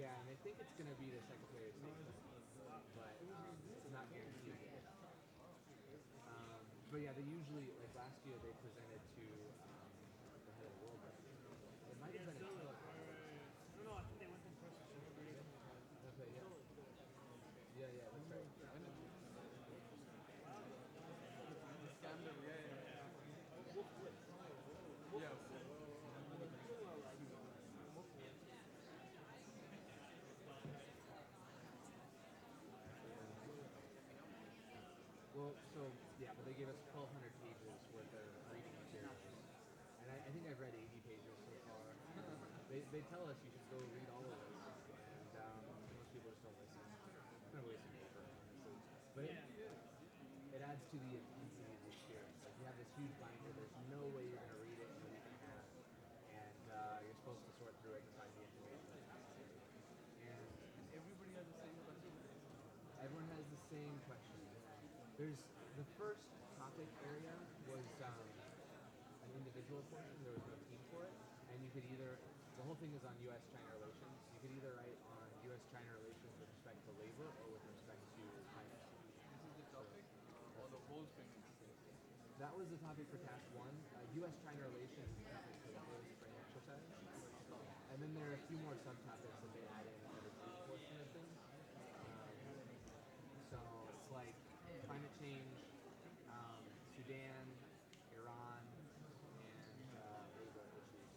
Yeah, and I think it's going to be the Secretary of State, but it's not guaranteed yet. But yeah, they usually, like last year, they presented to the head of the World Bank. It might have been a No, I think they went in person. okay, yeah. Yeah, yeah, that's right. Scandal, yeah. Well, so yeah, but they gave us 1,200 pages worth of reading materials, and I think I've read 80 pages so far. They tell us you should go read all of it, and most people just don't listen. It's kind of wasting paper, honestly. But it adds to the intensity of the experience. Like you have this huge binder, there's no way you're going to read it in a week and a half, and you're supposed to sort through it and find the information that's necessary. And And everybody has the same question. everyone has the same question. There's the first topic area was an individual portion. There was no team for it, and you could either the whole thing is on U.S.-China relations. You could either write on U.S.-China relations with respect to labor or with respect to climate change. This is the topic or the whole thing? That was the topic for task one. U.S.-China relations is the topic for the whole spring exercise, and then there are a few more subtopics that they add in for the group portion of things. So it's like climate change, Sudan, Iran, and labor issues.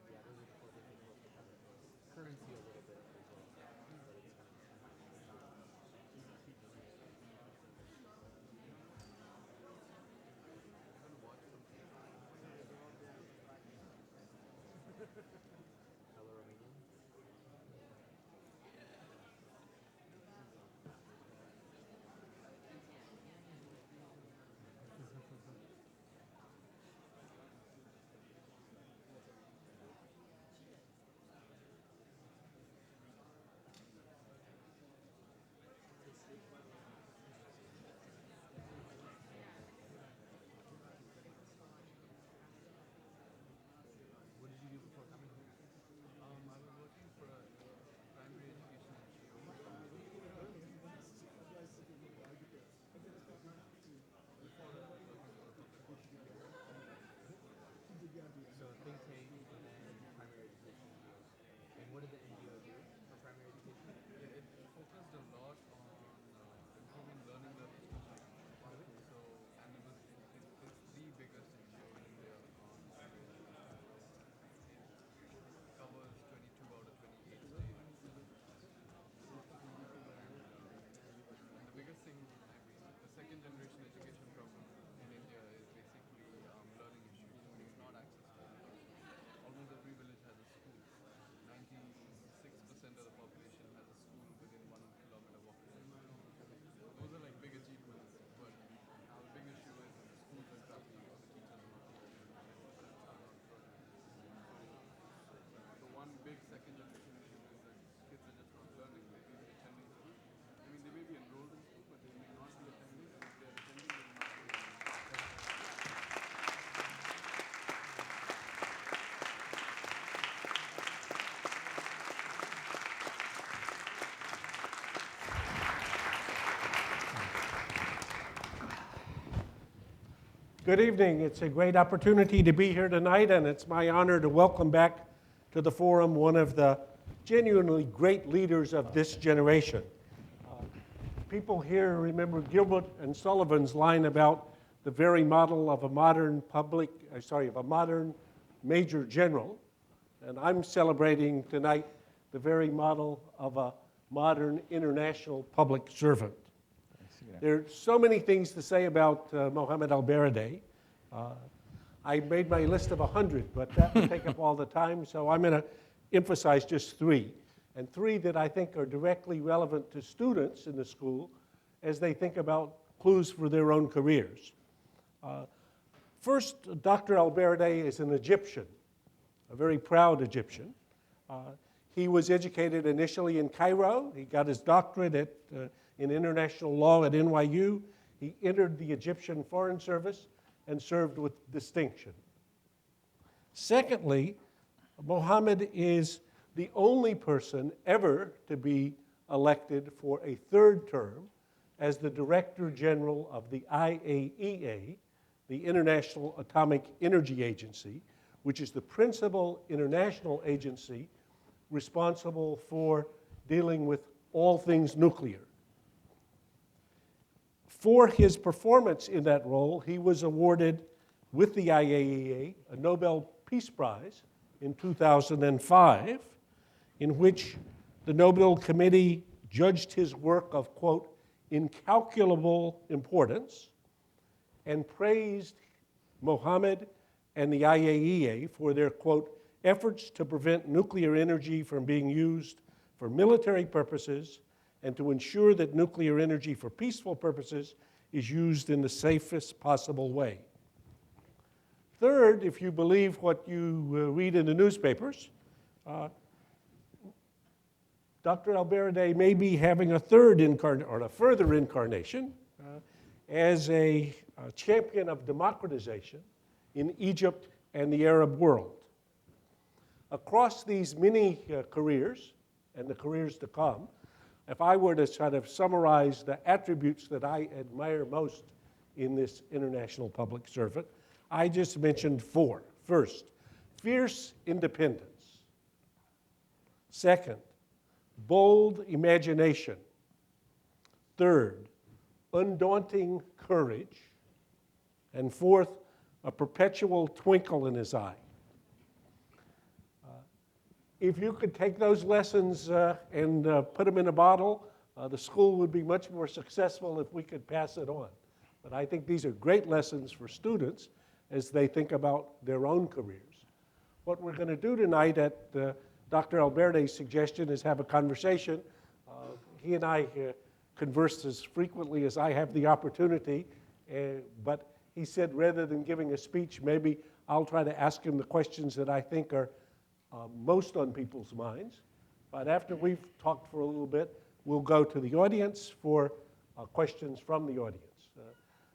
Yeah, those are the four things we're supposed to cover. Currency a little bit as well, but it's kind of fellow Romanian. What did you do before coming here? I was working for a primary education NGO. Before that, I was working for a public policy NGO. So think tank and then primary education NGO. And what did the NGO do for primary education? Yeah, it focused a lot on improving learning levels for children. So, and it's the biggest NGO in India on primary education. It covers 22 out of 28 states. And the biggest thing, I mean, the second generation education problem in India is basically learning issues, meaning not access to education. Almost every village has a school. 96% of the population has a school within 1 kilometer walking distance. So those are like big achievements, but the big issue is that the schools are crappy or the teachers are not teaching and the students are not learning. So one big second generation issue is that kids are just not learning. They may be attending school. I mean, they may be enrolled in school, but they may not be attending. And if they're attending, they will not be learning. Good evening. It's a great opportunity to be here tonight, and it's my honor to welcome back to the forum one of the genuinely great leaders of this generation. People here remember Gilbert and Sullivan's line about the very model of a modern of a modern major general, and I'm celebrating tonight the very model of a modern international public servant. There are so many things to say about Mohamed ElBaradei. I made my list of 100, but that would take up all the time, so I'm going to emphasize just three, and three that I think are directly relevant to students in the school as they think about clues for their own careers. First, Dr. ElBaradei is an Egyptian, a very proud Egyptian. He was educated initially in Cairo. He got his doctorate in international law at NYU. He entered the Egyptian Foreign Service and served with distinction. Secondly, Mohamed is the only person ever to be elected for a third term as the Director General of the IAEA, the International Atomic Energy Agency, which is the principal international agency responsible for dealing with all things nuclear. For his performance in that role, he was awarded with the IAEA a Nobel Peace Prize in 2005, in which the Nobel Committee judged his work of, quote, incalculable importance, and praised Mohamed and the IAEA for their, quote, efforts to prevent nuclear energy from being used for military purposes and to ensure that nuclear energy for peaceful purposes is used in the safest possible way. Third, if you believe what you read in the newspapers, Dr. ElBaradei may be having a further incarnation as a champion of democratization in Egypt and the Arab world. Across these many careers, and the careers to come, if I were to sort of summarize the attributes that I admire most in this international public servant, I just mentioned four. First, fierce independence. Second, bold imagination. Third, undaunting courage. And fourth, a perpetual twinkle in his eye. If you could take those lessons and put them in a bottle, the school would be much more successful if we could pass it on. But I think these are great lessons for students as they think about their own careers. What we're going to do tonight at Dr. ElBaradei's suggestion is have a conversation. He and I converse as frequently as I have the opportunity, but he said rather than giving a speech, maybe I'll try to ask him the questions that I think are most on people's minds. But after we've talked for a little bit, we'll go to the audience for questions from the audience.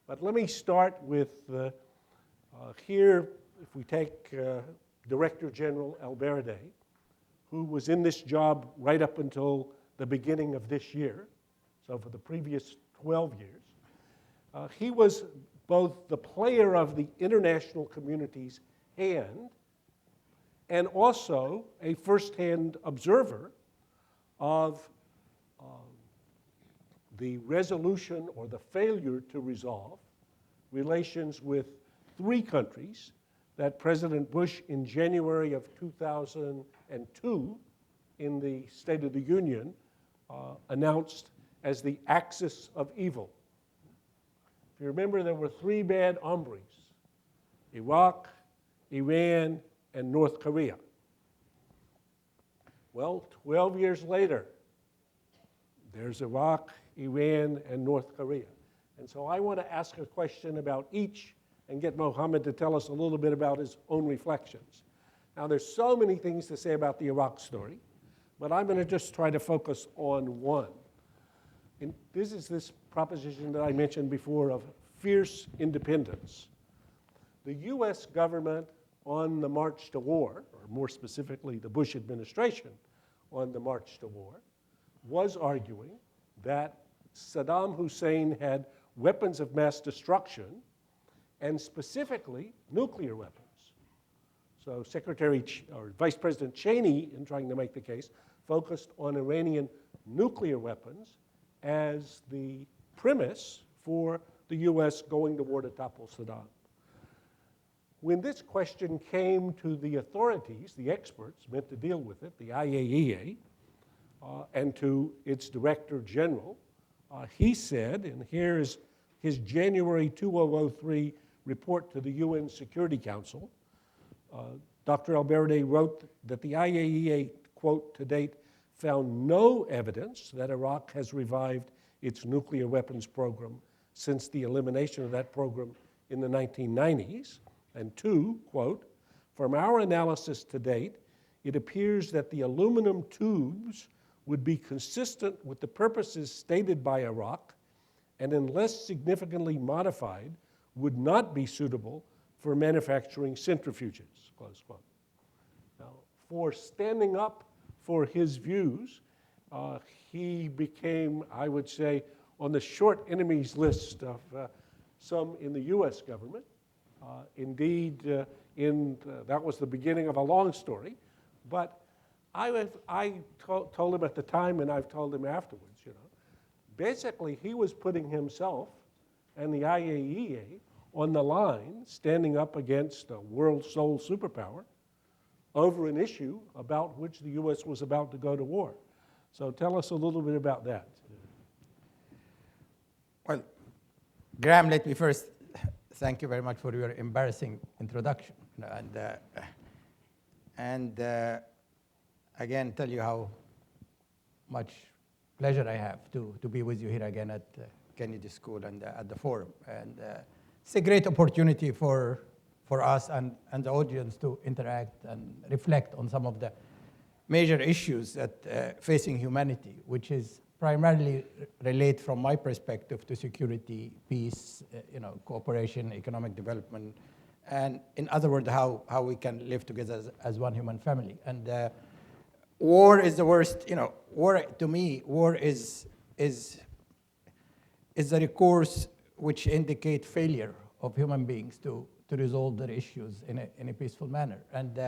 But let me start with here, if we take Director General ElBaradei, who was in this job right up until the beginning of this year, so for the previous 12 years. He was both the player of the international community's hand and also a first-hand observer of the resolution or the failure to resolve relations with three countries that President Bush in January of 2002 in the State of the Union announced as the axis of evil. If you remember, there were three bad hombres: Iraq, Iran, and North Korea. Well, 12 years later, there's Iraq, Iran, and North Korea. And so I want to ask a question about each and get Mohamed to tell us a little bit about his own reflections. Now, there's so many things to say about the Iraq story, but I'm going to just try to focus on one. And this is this proposition that I mentioned before of fierce independence. The US government on the march to war, or more specifically the Bush administration on the march to war, was arguing that Saddam Hussein had weapons of mass destruction and specifically nuclear weapons. So Vice President Cheney, in trying to make the case, focused on Iranian nuclear weapons as the premise for the US going to war to topple Saddam. When this question came to the authorities, the experts meant to deal with it, the IAEA, and to its Director General, he said, and here's his January 2003 report to the UN Security Council, Dr. ElBaradei wrote that the IAEA, quote, to date, found no evidence that Iraq has revived its nuclear weapons program since the elimination of that program in the 1990s. And two, quote, from our analysis to date, it appears that the aluminum tubes would be consistent with the purposes stated by Iraq and unless significantly modified, would not be suitable for manufacturing centrifuges, close quote. Now, for standing up for his views. He became, I would say, on the short enemies list of some in the US government. Indeed, that was the beginning of a long story. But I told him at the time, and I've told him afterwards, basically he was putting himself and the IAEA on the line, standing up against a world sole superpower over an issue about which the US was about to go to war. So tell us a little bit about that. Well, Graham, let me first thank you very much for your embarrassing introduction. And again, tell you how much pleasure I have to be with you here again at Kennedy School and at the forum. And it's a great opportunity for us and the audience to interact and reflect on some of the major issues that facing humanity, which is primarily relate from my perspective to security, peace, cooperation, economic development, and in other words, how we can live together as one human family. And war is the worst. War to me, war is the recourse which indicate failure of human beings to resolve their issues in a peaceful manner. And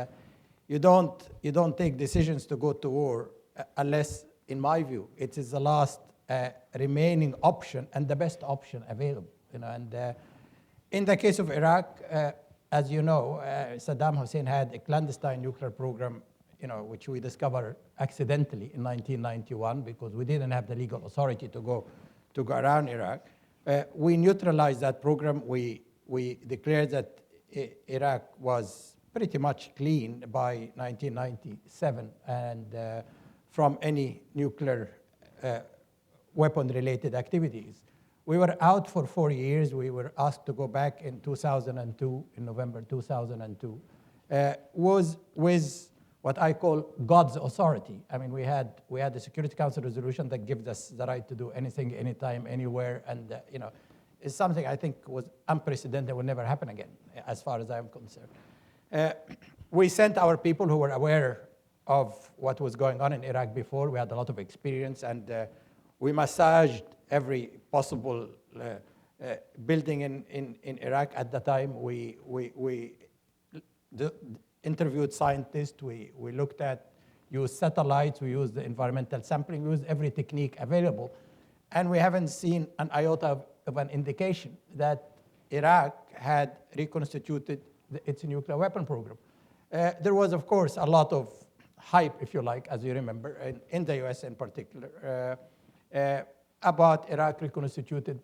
you don't take decisions to go to war unless, in my view, it is the last remaining option and the best option available. And in the case of Iraq, as you know, Saddam Hussein had a clandestine nuclear program, which we discovered accidentally in 1991 because we didn't have the legal authority to go around Iraq. We neutralized that program. We declared that Iraq was pretty much clean by 1997 and from any nuclear weapon-related activities. We were out for 4 years. We were asked to go back in 2002, in November 2002, was with what I call God's authority. I mean, we had the Security Council resolution that gives us the right to do anything, anytime, anywhere, and it's something I think was unprecedented, will never happen again, as far as I'm concerned. We sent our people who were aware of what was going on in Iraq before. We had a lot of experience, and we massaged every possible building in Iraq at the time. We interviewed scientists. We looked at, used satellites. We used the environmental sampling. We used every technique available. And we haven't seen an iota of an indication that Iraq had reconstituted its nuclear weapon program. There was, of course, a lot of hype, if you like, as you remember, in the US in particular, about Iraq reconstituting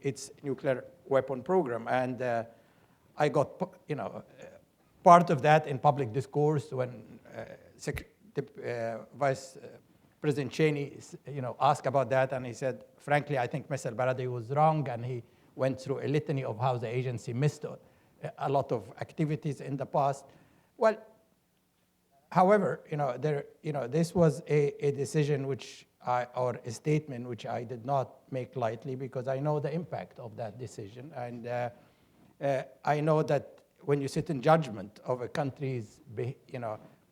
its nuclear weapon program. And I got, part of that in public discourse when Vice President Cheney, asked about that, and he said, frankly, I think Mr. ElBaradei was wrong, and he went through a litany of how the agency missed a lot of activities in the past. Well, however, this was a decision or a statement which I did not make lightly because I know the impact of that decision, and I know that when you sit in judgment of a country's,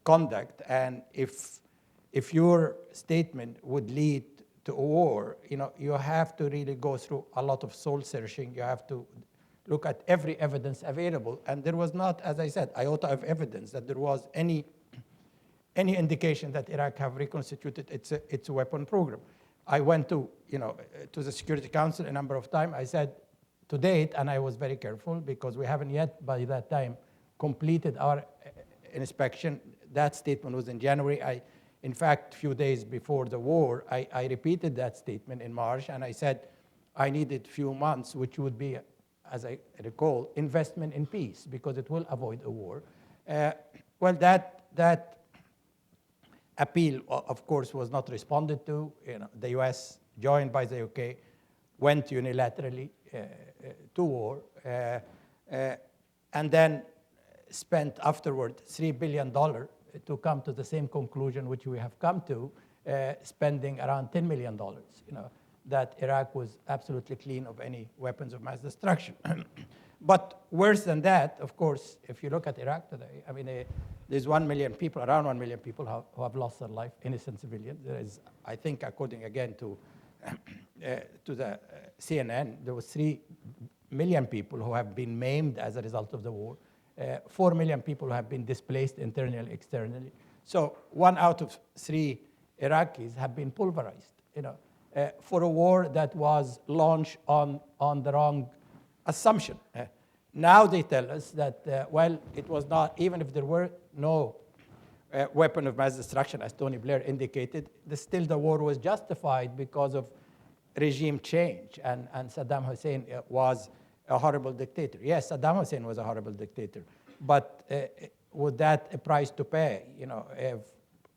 conduct, and if your statement would lead to a war, you have to really go through a lot of soul searching. You have to look at every evidence available, and there was not, as I said, iota of evidence that there was any indication that Iraq have reconstituted its weapon program. I went to the Security Council a number of times. I said, to date, and I was very careful because we haven't yet, by that time, completed our inspection. That statement was in January. In fact, a few days before the war, I repeated that statement in March, and I said I needed a few months, which would be, as I recall, investment in peace, because it will avoid a war. Well, that appeal, of course, was not responded to. The US, joined by the UK, went unilaterally to war, and then spent afterward $3 billion to come to the same conclusion which we have come to, spending around $10 million, that Iraq was absolutely clean of any weapons of mass destruction. But worse than that, of course, if you look at Iraq today, I mean, there's 1 million people, around 1 million people who have lost their life, innocent civilians. There is, I think, according again to the CNN, there was 3 million people who have been maimed as a result of the war. 4 million people who have been displaced internally, externally. So 1 out of 3 Iraqis have been pulverized, for a war that was launched on the wrong assumption. Now they tell us that, well, it was not, even if there were no weapon of mass destruction, as Tony Blair indicated, still the war was justified because of regime change, and Saddam Hussein was a horrible dictator. Yes, Saddam Hussein was a horrible dictator, but was that a price to pay,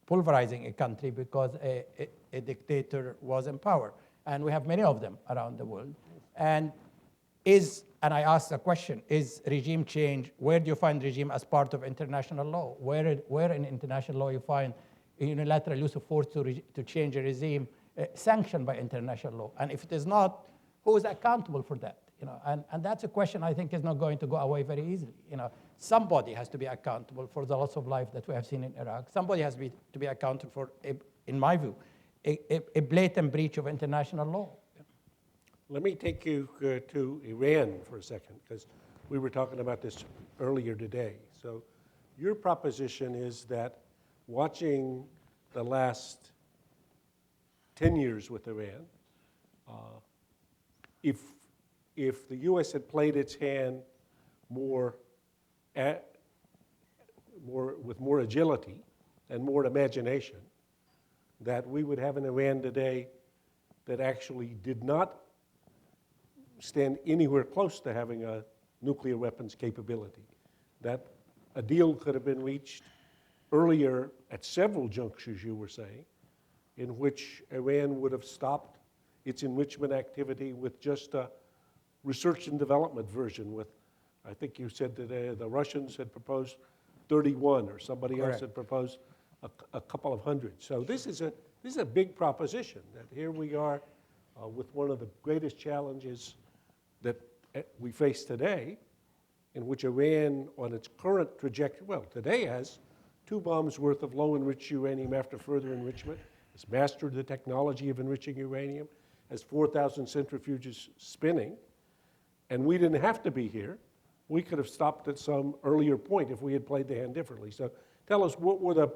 pulverizing a country because a dictator was in power? And we have many of them around the world. And I ask the question, is regime change, where do you find regime as part of international law? Where in international law you find unilateral use of force to change a regime sanctioned by international law? And if it is not, who is accountable for that? And that's a question I think is not going to go away very easily. Somebody has to be accountable for the loss of life that we have seen in Iraq. Somebody has to be accountable for, in my view, a blatant breach of international law. Let me take you to Iran for a second, because we were talking about this earlier today. So your proposition is that watching the last 10 years with Iran, if the U.S. had played its hand with more agility and more imagination, that we would have an Iran today that actually did not stand anywhere close to having a nuclear weapons capability, that a deal could have been reached earlier at several junctures, you were saying, in which Iran would have stopped its enrichment activity with just a research and development version with, I think you said that the Russians had proposed 31 or somebody else had proposed a couple of hundred. So this is a big proposition, that here we are with one of the greatest challenges that we face today, in which Iran, on its current trajectory, well, today has 2 bombs worth of low-enriched uranium after further enrichment, has mastered the technology of enriching uranium, has 4,000 centrifuges spinning, and we didn't have to be here. We could have stopped at some earlier point if we had played the hand differently. So tell us, what were the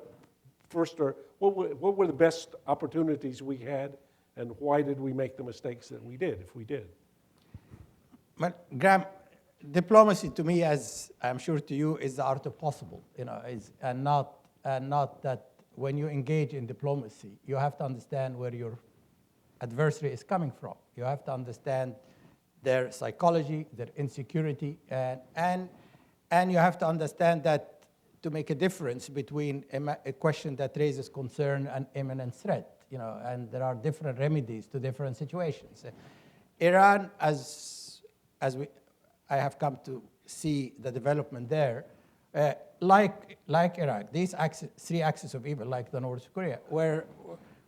best opportunities we had, and why did we make the mistakes that we did, if we did? Well, Graham, diplomacy to me, as I'm sure to you, is the art of possible, and not that when you engage in diplomacy, you have to understand where your adversary is coming from. You have to understand their psychology, their insecurity, and you have to understand that to make a difference between a question that raises concern and imminent threat, and there are different remedies to different situations. Iran, I have come to see the development there, like Iraq, these 3 axes of evil, like the North Korea, were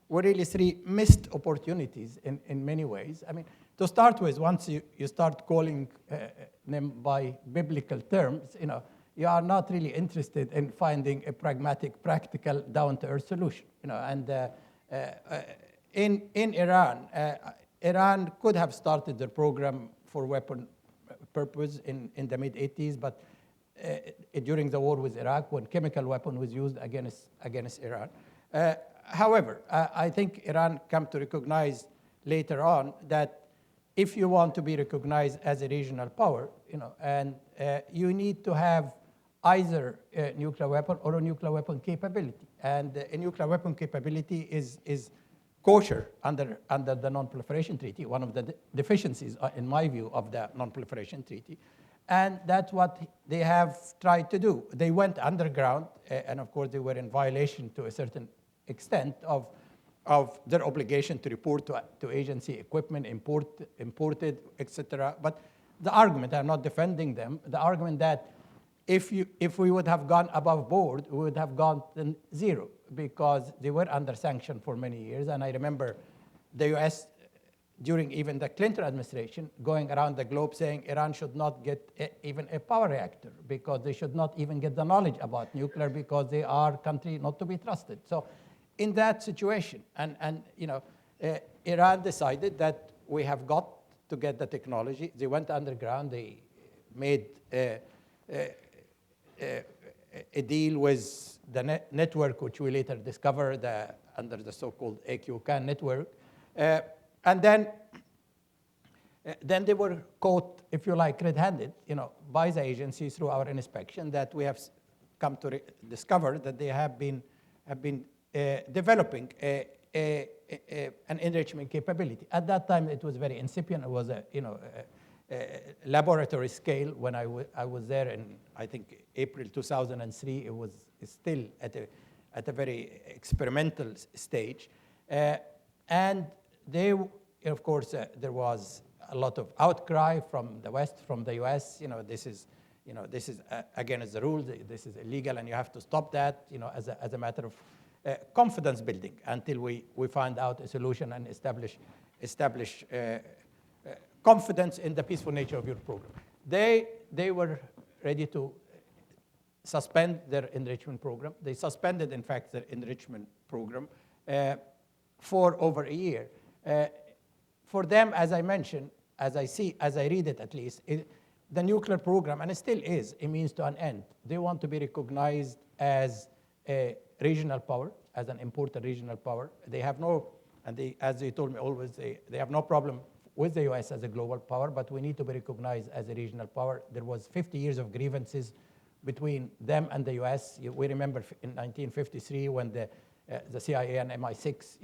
really 3 missed opportunities in many ways. I mean, to start with, once you start calling them by biblical terms, you are not really interested in finding a pragmatic, practical, down-to-earth solution. And in Iran, Iran could have started their program for weapon purpose in the mid-'80s, but during the war with Iraq, when chemical weapon was used against Iran. However, I think Iran come to recognize later on that if you want to be recognized as a regional power, and you need to have either a nuclear weapon or a nuclear weapon capability. And a nuclear weapon capability is kosher under the Non-Proliferation Treaty, one of the deficiencies, in my view, of the Non-Proliferation Treaty. And that's what they have tried to do. They went underground, and of course they were in violation to a certain extent of their obligation to report to agency equipment, imported, etc. But the argument, I'm not defending them, the argument that if we would have gone above board, we would have gone to 0, because they were under sanction for many years. And I remember the U.S. during even the Clinton administration, going around the globe saying Iran should not get even a power reactor because they should not even get the knowledge about nuclear because they are a country not to be trusted. So in that situation, Iran decided that we have got to get the technology. They went underground. They made a deal with the network, which we later discovered under the so-called AQCAN network. And then they were caught, if you like, red-handed, by the agency through our inspection that we have come to discover that they have been developing an enrichment capability. At that time, it was very incipient. It was a laboratory scale. When I was there in, I think, April 2003, it was still at a very experimental stage. And they, of course, there was a lot of outcry from the West, from the US. This is against the rules. This is illegal, and you have to stop that. As a matter of confidence building until we find out a solution and establish confidence in the peaceful nature of your program. They were ready to suspend their enrichment program. They suspended, in fact, their enrichment program for over a year. For them, as I mentioned, as I read it at least, the nuclear program, and it still is, a means to an end. They want to be recognized as a regional power, as an important regional power. They have no, as they told me always, they have no problem with the US as a global power, but we need to be recognized as a regional power. There was 50 years of grievances between them and the US. We remember in 1953 when the CIA and MI6,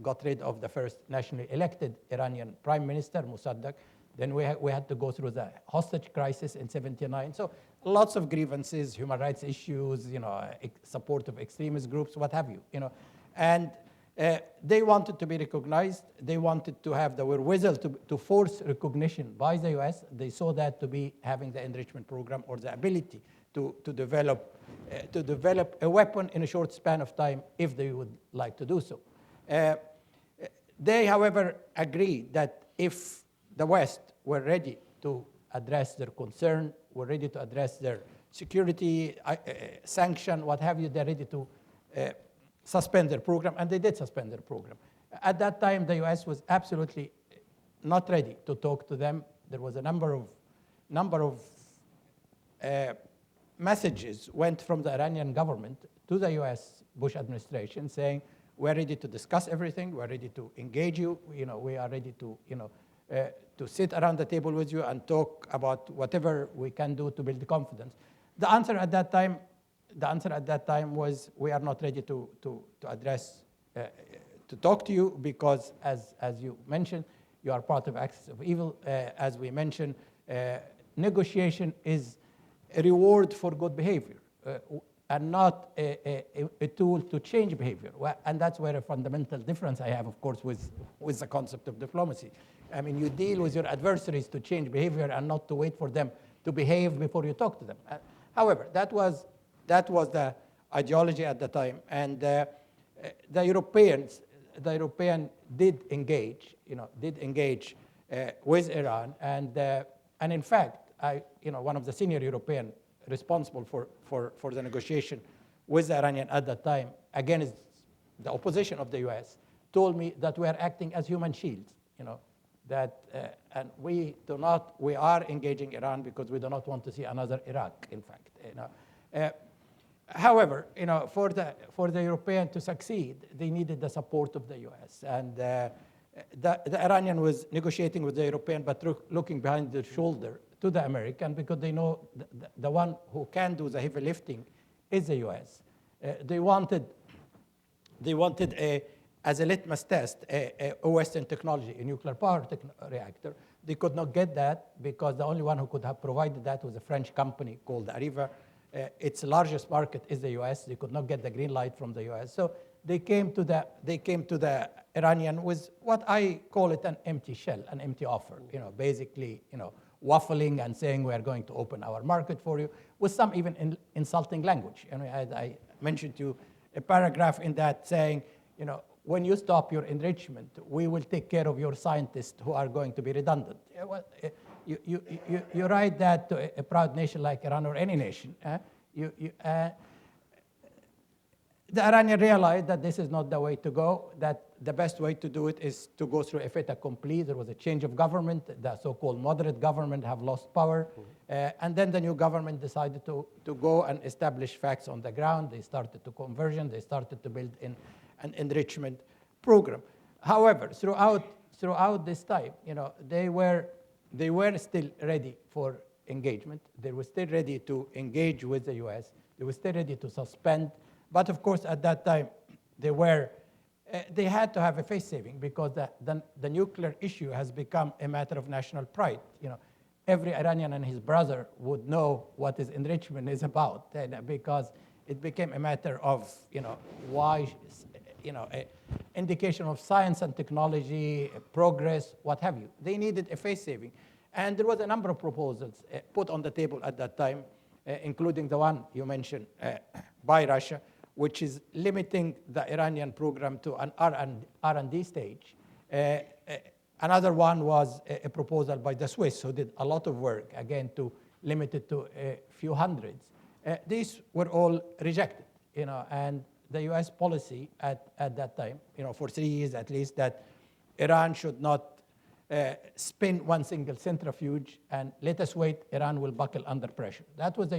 got rid of the first nationally elected Iranian prime minister, Mossadegh. Then we had to go through the hostage crisis in '79. So lots of grievances, human rights issues, support of extremist groups, what have you, And they wanted to be recognized. They wanted to have the wherewithal to force recognition by the US. They saw that to be having the enrichment program or the ability to develop a weapon in a short span of time if they would like to do so. They, however, agreed that if the West were ready to address their concern, were ready to address their security, sanction, what have you, they're ready to suspend their program, and they did suspend their program. At that time, the US was absolutely not ready to talk to them. There was a number of messages went from the Iranian government to the US Bush administration saying, we're ready to discuss everything, we're ready to engage you, we are ready to, to sit around the table with you and talk about whatever we can do to build confidence. The answer at that time was, we are not ready to address, to talk to you because, as you mentioned, you are part of axis of evil. As we mentioned, negotiation is a reward for good behavior and not a tool to change behavior. And that's where a fundamental difference I have, of course, with the concept of diplomacy. I mean, you deal with your adversaries to change behavior and not to wait for them to behave before you talk to them. However, that was the ideology at the time, and the European did engage, with Iran, and in fact, one of the senior European responsible for the negotiation with the Iranian at that time, against the opposition of the US, told me that we are acting as human shields, and we are engaging Iran because we do not want to see another Iraq, in fact. However, for the European to succeed, they needed the support of the US. And the Iranian was negotiating with the European, but looking behind their shoulder to the American, because they know the one who can do the heavy lifting is the US. They wanted as a litmus test, a Western technology, a nuclear power reactor. They could not get that because the only one who could have provided that was a French company called Arriva. Its largest market is the US. They could not get the green light from the US. So they came to the Iranian with what I call it an empty shell, an empty offer. Basically, waffling and saying we are going to open our market for you, with some even insulting language. I mentioned to you a paragraph in that saying, when you stop your enrichment, we will take care of your scientists who are going to be redundant. You write that to a proud nation like Iran or any nation. The Iranians realized that this is not the way to go, that the best way to do it is to go through a fait accompli. There was a change of government. The so-called moderate government have lost power. And then the new government decided to go and establish facts on the ground. They started to conversion. They started to build in an enrichment program. However, throughout this time, they were still ready for engagement. They were still ready to engage with the US. They were still ready to suspend. But of course, at that time, they had to have a face saving because the nuclear issue has become a matter of national pride. Every Iranian and his brother would know what his enrichment is about, because it became a matter of why, indication of science and technology, progress, what have you. They needed a face saving, and there was a number of proposals put on the table at that time, including the one you mentioned by Russia, which is limiting the Iranian program to an R&D stage. Another one was a proposal by the Swiss, who did a lot of work, again, to limit it to a few hundreds. These were all rejected, and the US policy at that time, for 3 years at least, that Iran should not spin one single centrifuge and let us wait, Iran will buckle under pressure. That was the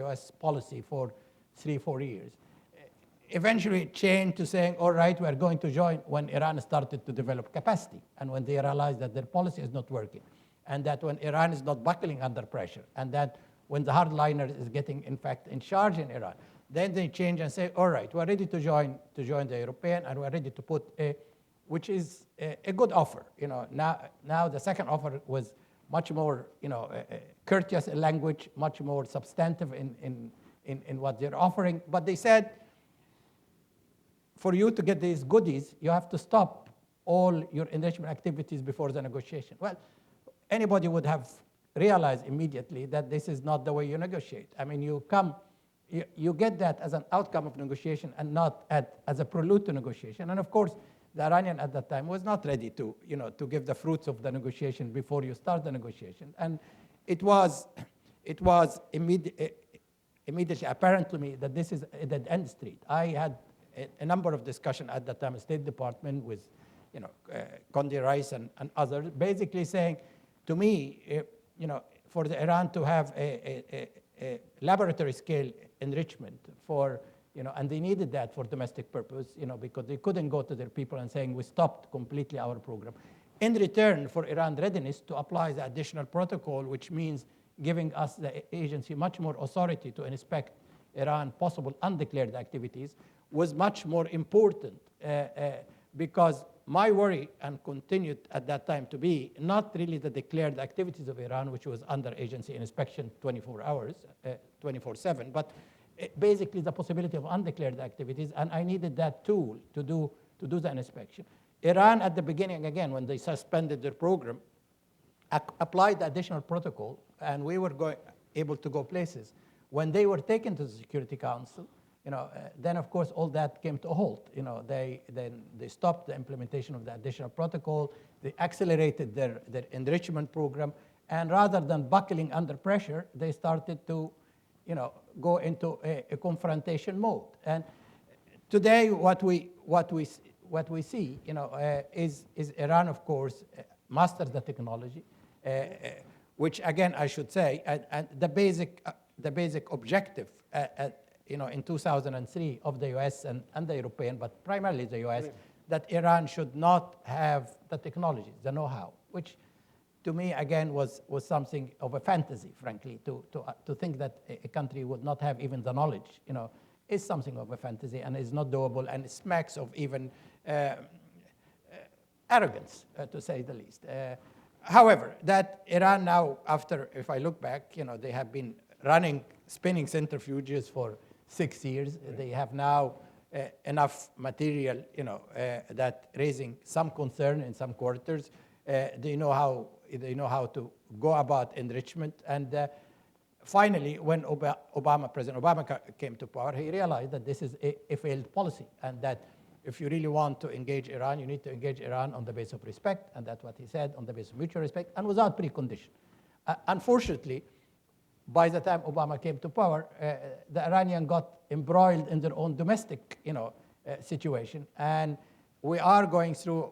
US policy for 3-4 years. Eventually it changed to saying, all right, we're going to join when Iran started to develop capacity and when they realized that their policy is not working, and that when Iran is not buckling under pressure, and that when the hardliner is getting, in fact, in charge in Iran, then they change and say, all right, we're ready to join the European, and we're ready to put which is a good offer. Now the second offer was much more, courteous in language, much more substantive in what they're offering. But they said, for you to get these goodies, you have to stop all your enrichment activities before the negotiation. Well, anybody would have realized immediately that this is not the way you negotiate. I mean, you get that as an outcome of negotiation and not as a prelude to negotiation. And of course, the Iranian at that time was not ready to give the fruits of the negotiation before you start the negotiation. And it was immediately apparent to me that this is a dead-end street. I had a number of discussions at that time, State Department with, Condi Rice and others, basically saying to me, for the Iran to have a laboratory scale enrichment for, and they needed that for domestic purpose, because they couldn't go to their people and saying we stopped completely our program. In return for Iran readiness to apply the additional protocol, which means giving us, the agency, much more authority to inspect Iran possible undeclared activities, was much more important because my worry, and continued at that time to be, not really the declared activities of Iran, which was under agency inspection 24 hours, 24/7, but basically the possibility of undeclared activities, and I needed that tool to do the inspection. Iran at the beginning, again, when they suspended their program, applied the additional protocol, and we were able to go places. When they were taken to the Security Council, then of course all that came to a halt. They stopped the implementation of the additional protocol. They accelerated their enrichment program, and rather than buckling under pressure, they started to, go into a confrontation mode. And today, what we see, is Iran, of course, masters the technology, which again I should say, and the basic objective, in 2003 of the US and the European, but primarily the US, that Iran should not have the technology, the know-how, which to me again was something of a fantasy, frankly, to think that a country would not have even the knowledge, is something of a fantasy and is not doable, and it smacks of even arrogance, to say the least. However, that Iran now, after, if I look back, they have been spinning centrifuges for 6 years. They have now enough material, that raising some concern in some quarters. They know how to go about enrichment. And finally, when President Obama came to power, he realized that this is a failed policy, and that if you really want to engage Iran, you need to engage Iran on the basis of respect, and that's what he said, on the basis of mutual respect, and without precondition. Unfortunately, by the time Obama came to power, the Iranians got embroiled in their own domestic, situation, and we are going through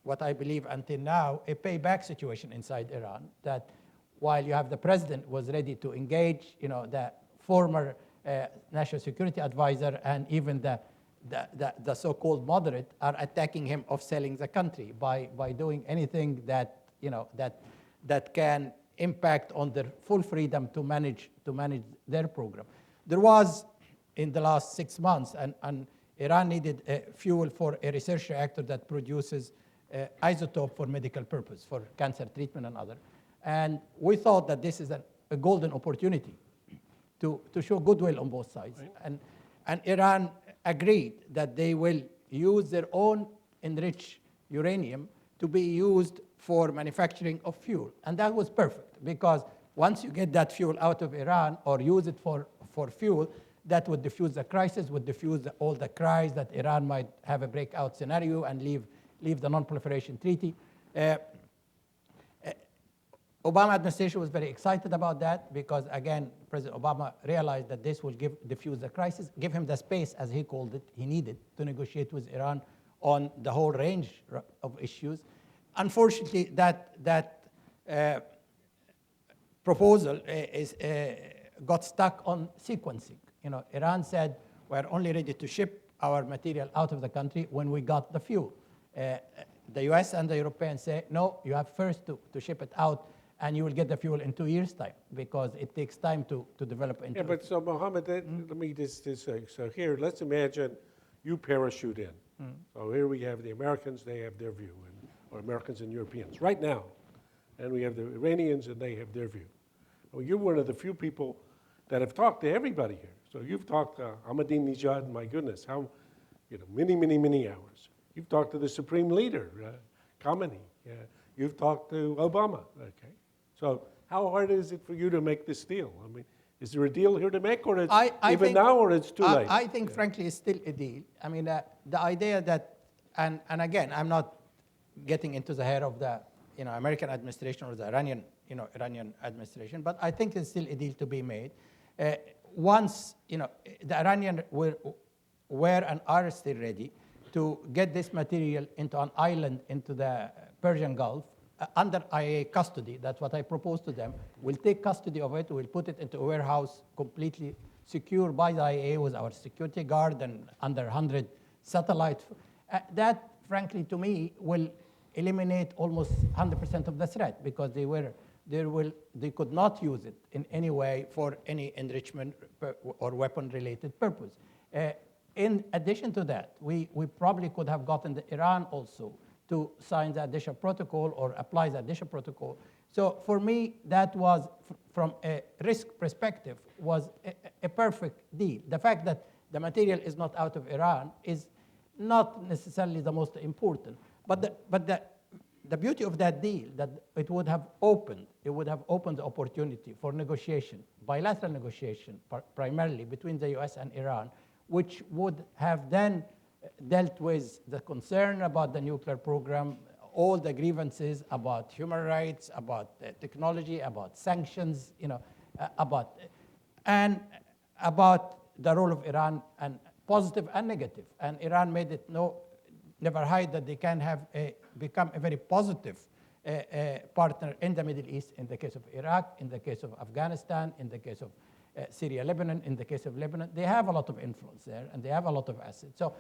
what I believe until now a payback situation inside Iran. That while you have the president was ready to engage, the former national security advisor and even the so-called moderate are attacking him of selling the country by doing anything that that can impact on their full freedom to manage their program. There was in the last 6 months, and Iran needed fuel for a research reactor that produces isotope for medical purpose, for cancer treatment and other. And we thought that this is a golden opportunity to show goodwill on both sides. Right. And Iran agreed that they will use their own enriched uranium to be used for manufacturing of fuel. And that was perfect, because once you get that fuel out of Iran or use it for fuel, that would diffuse the crisis, would diffuse all the cries that Iran might have a breakout scenario and leave the non-proliferation treaty. Obama administration was very excited about that because, again, President Obama realized that this will diffuse the crisis, give him the space, as he called it, he needed to negotiate with Iran on the whole range of issues. Unfortunately, that proposal got stuck on sequencing. Iran said, we're only ready to ship our material out of the country when we got the fuel. The US and the Europeans say, no, you have first to ship it out, and you will get the fuel in 2 years' time, because it takes time to develop into. Yeah, but so Mohamed, let me just say, so here, let's imagine you parachute in. So here we have the Americans, they have their view, or Americans and Europeans, right now. And we have the Iranians, and they have their view. Well, you're one of the few people that have talked to everybody here. So you've talked to Ahmadinejad, my goodness, how, many hours. You've talked to the supreme leader, Khamenei. You've talked to Obama, okay? So how hard is it for you to make this deal? I mean, is there a deal here to make, or it's now, or it's too late? I think, frankly, it's still a deal. I mean, the idea that, and again, I'm not getting into the hair of the American administration or the Iranian administration, but I think it's still a deal to be made. Once the Iranians were and are still ready to get this material into an island into the Persian Gulf under IAEA custody. That's what I proposed to them. We'll take custody of it. We'll put it into a warehouse completely secure by the IAEA with our security guard and under 100 satellites. That, frankly, to me, will eliminate almost 100% of the threat, because they could not use it in any way for any enrichment or weapon-related purpose. In addition to that, we probably could have gotten Iran also to sign the additional protocol or apply the additional protocol. So for me, that was, from a risk perspective, was a perfect deal. The fact that the material is not out of Iran is not necessarily the most important. But the beauty of that deal, that it would have opened the opportunity for negotiation, bilateral negotiation, primarily between the US and Iran, which would have then dealt with the concern about the nuclear program, all the grievances about human rights, about technology, about sanctions, about the role of Iran, and positive and negative. And Iran made it never hide that they can become a very positive partner in the Middle East, in the case of Iraq, in the case of Afghanistan, in the case of Syria, Lebanon, in the case of Lebanon. They have a lot of influence there, and they have a lot of assets. So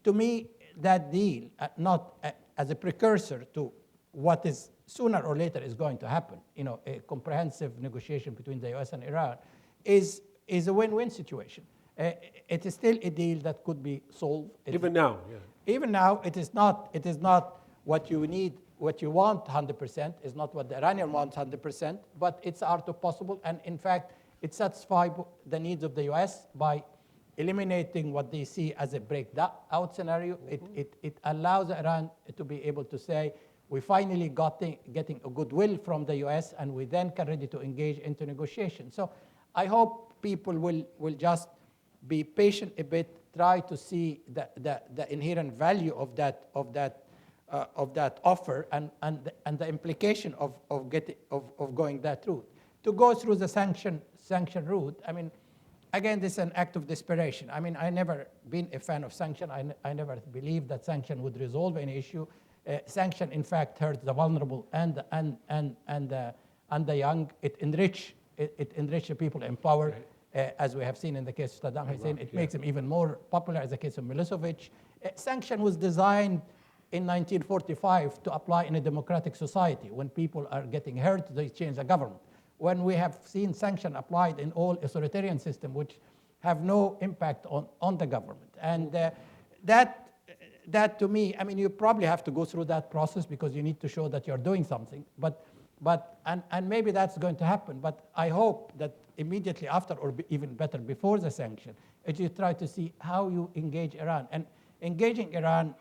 to me, that deal, not as a precursor to what is sooner or later is going to happen, a comprehensive negotiation between the US and Iran, is a win-win situation. It is still a deal that could be solved. Even now, yeah. Even now, it is not what you need, what you want 100%, is not what the Iranian wants 100%, but it's art of possible. And in fact, it satisfies the needs of the US by eliminating what they see as a breakout scenario. It allows Iran to be able to say, we finally getting a goodwill from the US, and we then can ready to engage into negotiation. So I hope people will just be patient a bit, try to see the inherent value of that offer and the implication of going that route. To go through the sanction route, I mean, again, this is an act of desperation. I mean, I never been a fan of sanction. I never believed that sanction would resolve any issue. Sanction, in fact, hurt the vulnerable and the young. It enrich the people in power, as we have seen in the case of Saddam Hussein. It makes him even more popular, as the case of Milosevic. Sanction was designed in 1945 to apply in a democratic society. When people are getting hurt, they change the government. When we have seen sanction applied in all authoritarian systems, which have no impact on the government. And that to me, I mean, you probably have to go through that process because you need to show that you're doing something. And maybe that's going to happen. But I hope that immediately after, or even better before the sanction, you try to see how you engage Iran. And engaging Iran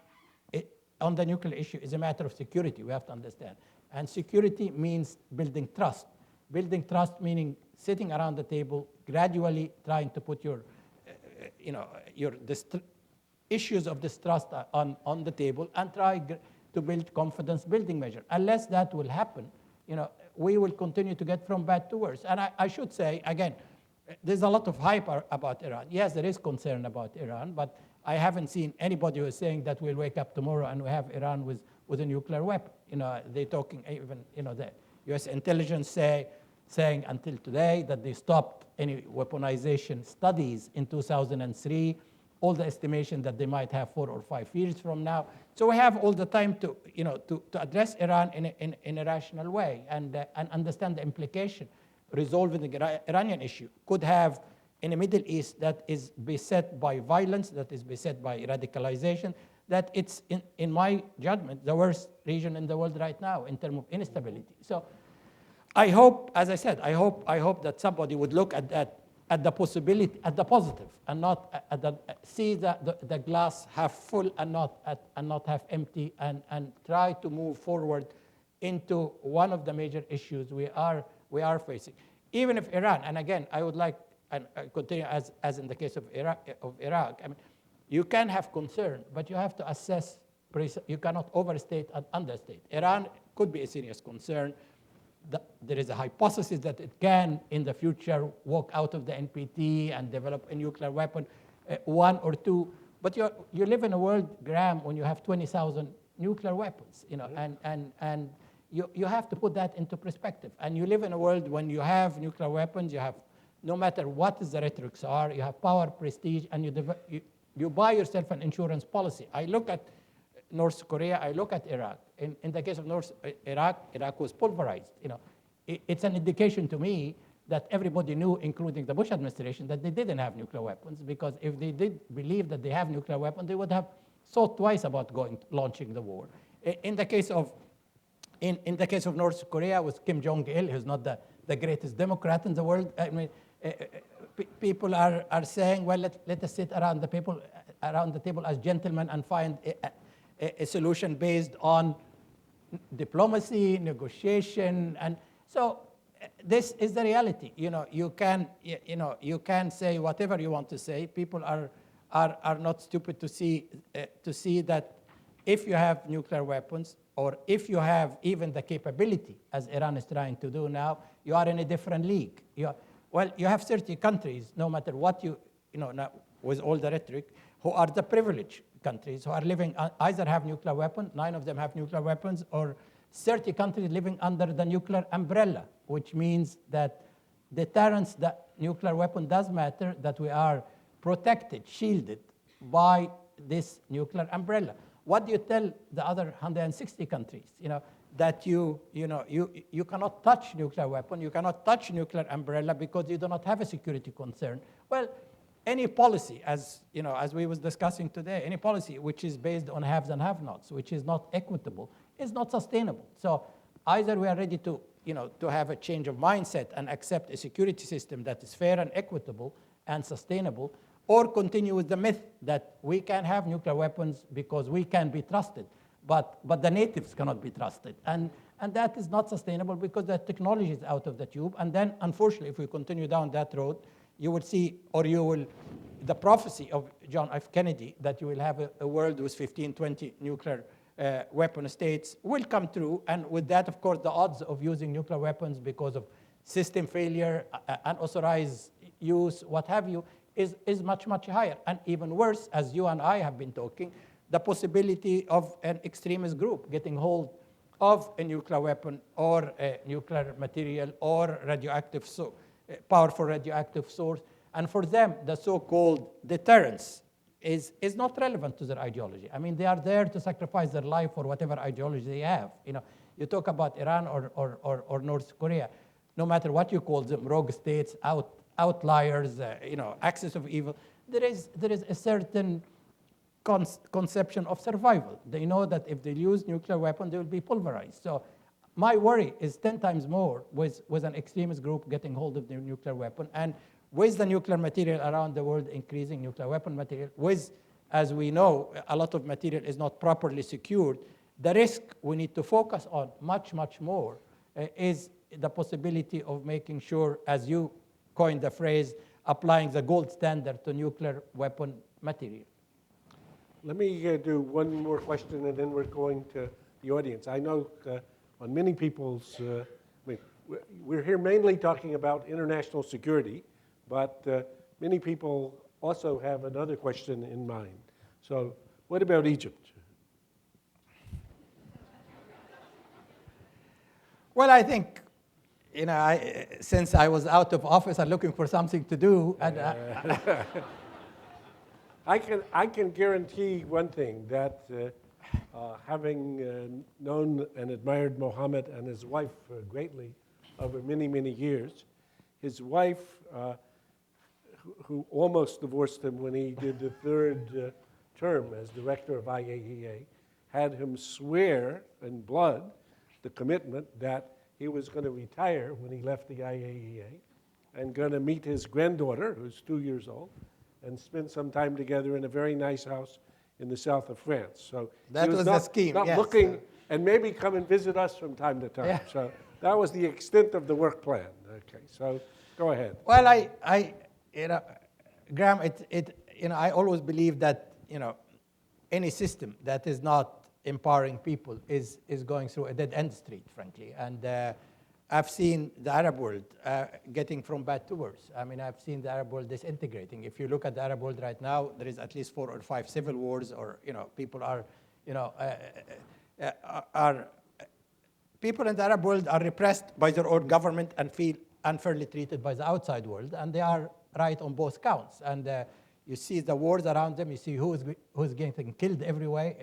on the nuclear issue is a matter of security, we have to understand. And security means building trust. Building trust meaning sitting around the table, gradually trying to put your issues of distrust on the table and try to build confidence building measure. Unless that will happen, we will continue to get from bad to worse. And I should say, again, there's a lot of hype about Iran. Yes, there is concern about Iran, but I haven't seen anybody who is saying that we'll wake up tomorrow and we have Iran with a nuclear weapon. They're talking even, the U.S. intelligence saying until today that they stopped any weaponization studies in 2003. All the estimation that they might have 4 or 5 years from now. So we have all the time to address Iran in a rational way and understand the implication. Resolving the Iranian issue could have in a Middle East that is beset by violence, that is beset by radicalization, that it's, in my judgment, the worst region in the world right now in terms of instability. So I hope, as I said, I hope that somebody would look at that, at the possibility, at the positive, and not see the glass half full and not half empty, and try to move forward into one of the major issues we are facing. Even if Iran, and again, I would like, and I continue as in the case of Iraq, I mean, you can have concern, but you have to assess, you cannot overstate and understate. Iran could be a serious concern. There is a hypothesis that it can, in the future, walk out of the NPT and develop a nuclear weapon, 1 or 2. But you live in a world, Graham, when you have 20,000 nuclear weapons, and you have to put that into perspective. And you live in a world when you have nuclear weapons, you have, no matter what the rhetorics are, you have power, prestige, and you buy yourself an insurance policy. I look at North Korea, I look at Iraq. In the case of Iraq was pulverized. It's an indication to me that everybody knew, including the Bush administration, that they didn't have nuclear weapons, because if they did believe that they have nuclear weapons, they would have thought twice about launching the war. In the case of North Korea, with Kim Jong-il, who's not the greatest Democrat in the world, I mean, people are saying, well, let us sit around the table as gentlemen and find a solution based on diplomacy, negotiation, and so this is the reality. You can say whatever you want to say. People are not stupid to see that if you have nuclear weapons, or if you have even the capability, as Iran is trying to do now, you are in a different league. You have 30 countries, no matter what now, with all the rhetoric, who are the privileged countries, who are living, either have nuclear weapons, 9 of them have nuclear weapons, or 30 countries living under the nuclear umbrella, which means that deterrence, the nuclear weapon does matter, that we are protected, shielded by this nuclear umbrella. What do you tell the other 160 countries? That you cannot touch nuclear weapon, you cannot touch nuclear umbrella because you do not have a security concern. Well, any policy, as we was discussing today, any policy which is based on haves and have-nots, which is not equitable, is not sustainable. So either we are ready to have a change of mindset and accept a security system that is fair and equitable and sustainable, or continue with the myth that we can have nuclear weapons because we can be trusted, but the natives cannot be trusted. And that is not sustainable because the technology is out of the tube. And then, unfortunately, if we continue down that road, you will see, or you will the prophecy of John F. Kennedy that you will have a world with 15, 20 nuclear weapon states will come true. And with that, of course, the odds of using nuclear weapons because of system failure, unauthorized use, what have you, is much, much higher. And even worse, as you and I have been talking, the possibility of an extremist group getting hold of a nuclear weapon or a nuclear material or radioactive powerful radioactive source. And for them, the so-called deterrence is not relevant to their ideology. I mean, they are there to sacrifice their life for whatever ideology they have. You know, you talk about Iran or North Korea, no matter what you call them, rogue states, outliers, axis of evil, there is a certain conception of survival. They know that if they use nuclear weapons, they will be pulverized. So my worry is 10 times more with an extremist group getting hold of the nuclear weapon, and with the nuclear material around the world increasing, nuclear weapon material, with, as we know, a lot of material is not properly secured, the risk we need to focus on much, much more is the possibility of making sure, as you coined the phrase, applying the gold standard to nuclear weapon material. Let me do one more question, and then we're going to the audience. I know on many people's, we're here mainly talking about international security, but many people also have another question in mind. So what about Egypt? Well, I think, since I was out of office and looking for something to do, and I can guarantee one thing, that having known and admired Mohamed and his wife greatly over many, many years, his wife, who almost divorced him when he did the third term as director of IAEA, had him swear in blood the commitment that he was going to retire when he left the IAEA and going to meet his granddaughter, who's 2 years old, and spend some time together in a very nice house in the south of France. So that he was not, the scheme, not yes. looking, and maybe come and visit us from time to time. Yeah. So that was the extent of the work plan. Okay, so go ahead. Well, Graham, I always believe that, any system that is not empowering people is going through a dead-end street, frankly. And I've seen the Arab world getting from bad to worse. I mean, I've seen the Arab world disintegrating. If you look at the Arab world right now, there is at least 4 or 5 civil wars, or, people are, people in the Arab world are repressed by their own government and feel unfairly treated by the outside world, and they are right on both counts. And you see the wars around them. You see who's getting killed everywhere.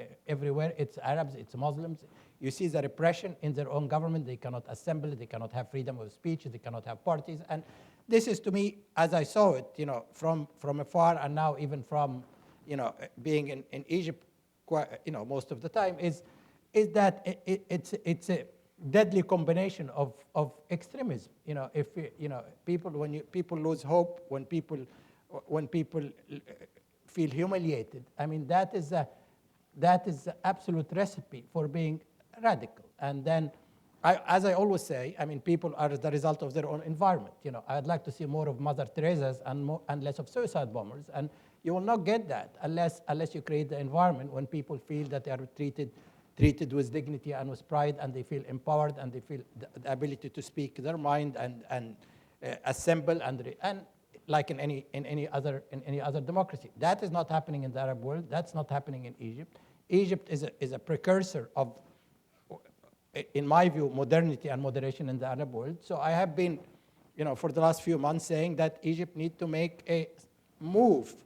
It's Arabs, it's Muslims. You see the repression in their own government. They cannot assemble. They cannot have freedom of speech. They cannot have parties. And this is, to me, as I saw it, from afar, and now even from, being in Egypt, most of the time, is that it's a deadly combination of extremism. If when people lose hope, when people feel humiliated, I mean, that is the absolute recipe for being radical. And then, as I always say, I mean, people are the result of their own environment. I'd like to see more of Mother Teresa's and less of suicide bombers. And you will not get that unless you create the environment when people feel that they are treated with dignity and with pride, and they feel empowered, and they feel the ability to speak their mind and assemble and like in any other democracy. That is not happening in the Arab world. That's not happening in Egypt. Egypt is a precursor of, in my view, modernity and moderation in the Arab world. So I have been, for the last few months saying that Egypt needs to make a move,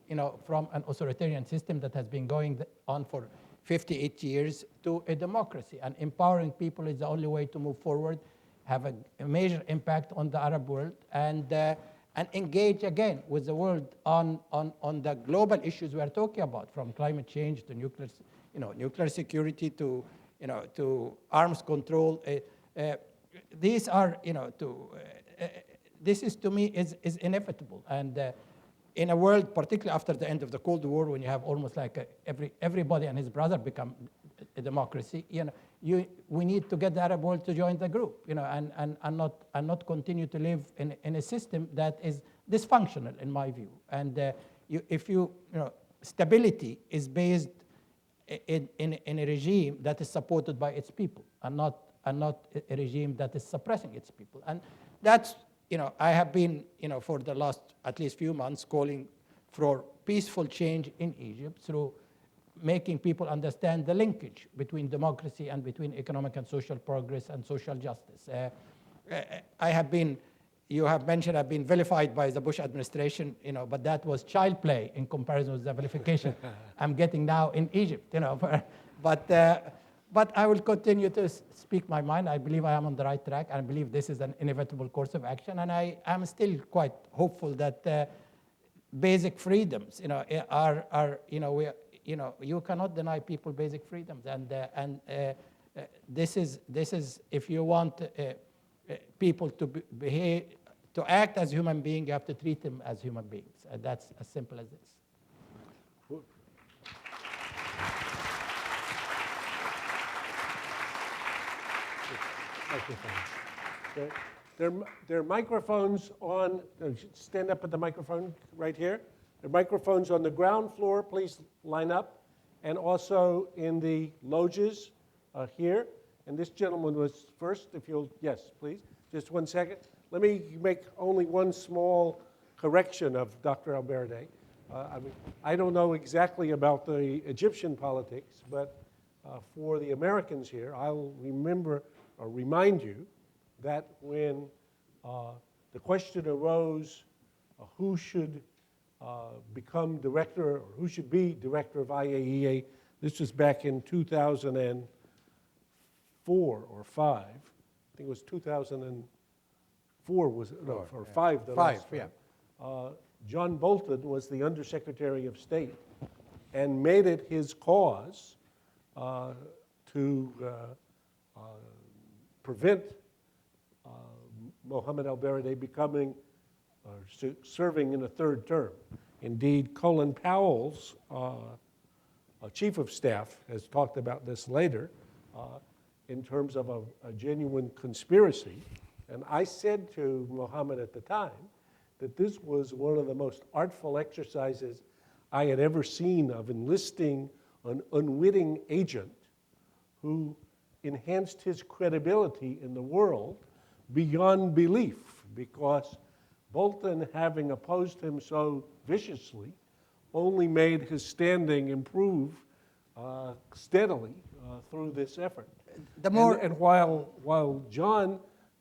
from an authoritarian system that has been going on for 58 years to a democracy. And empowering people is the only way to move forward, have a major impact on the Arab world, and engage again with the world on the global issues we are talking about, from climate change to nuclear security to arms control. These are, this is, to me, is inevitable. And in a world, particularly after the end of the Cold War, when you have almost like everybody and his brother become a democracy, we need to get the Arab world to join the group, and not continue to live in a system that is dysfunctional, in my view. And stability is based in a regime that is supported by its people, and not a regime that is suppressing its people. And that's, I have been, for the last at least few months calling for peaceful change in Egypt through making people understand the linkage between democracy and between economic and social progress and social justice. You have mentioned I've been vilified by the Bush administration, but that was child play in comparison with the vilification I'm getting now in Egypt, But I will continue to speak my mind. I believe I am on the right track. I believe this is an inevitable course of action, and I am still quite hopeful that basic freedoms, you cannot deny people basic freedoms, and this is if you want people to behave, to act as human beings, you have to treat them as human beings, and that's as simple as this. There are microphones on, stand up at the microphone right here. There are microphones on the ground floor, please line up, and also in the loges here. And this gentleman was first, if you'll, yes, please, just 1 second. Let me make only one small correction of Dr. ElBaradei. I don't know exactly about the Egyptian politics, but for the Americans here, I'll remember or remind you that when the question arose who should become director, or who should be director of IAEA, this was back in 2004 or 5. I think it was 2004 was, no, or 5. Five, yeah. John Bolton was the Undersecretary of State and made it his cause to prevent Mohamed ElBaradei becoming or serving in a third term. Indeed, Colin Powell's chief of staff has talked about this later in terms of a genuine conspiracy. And I said to Mohamed at the time that this was one of the most artful exercises I had ever seen of enlisting an unwitting agent who enhanced his credibility in the world beyond belief, because Bolton, having opposed him so viciously, only made his standing improve steadily through this effort. And while John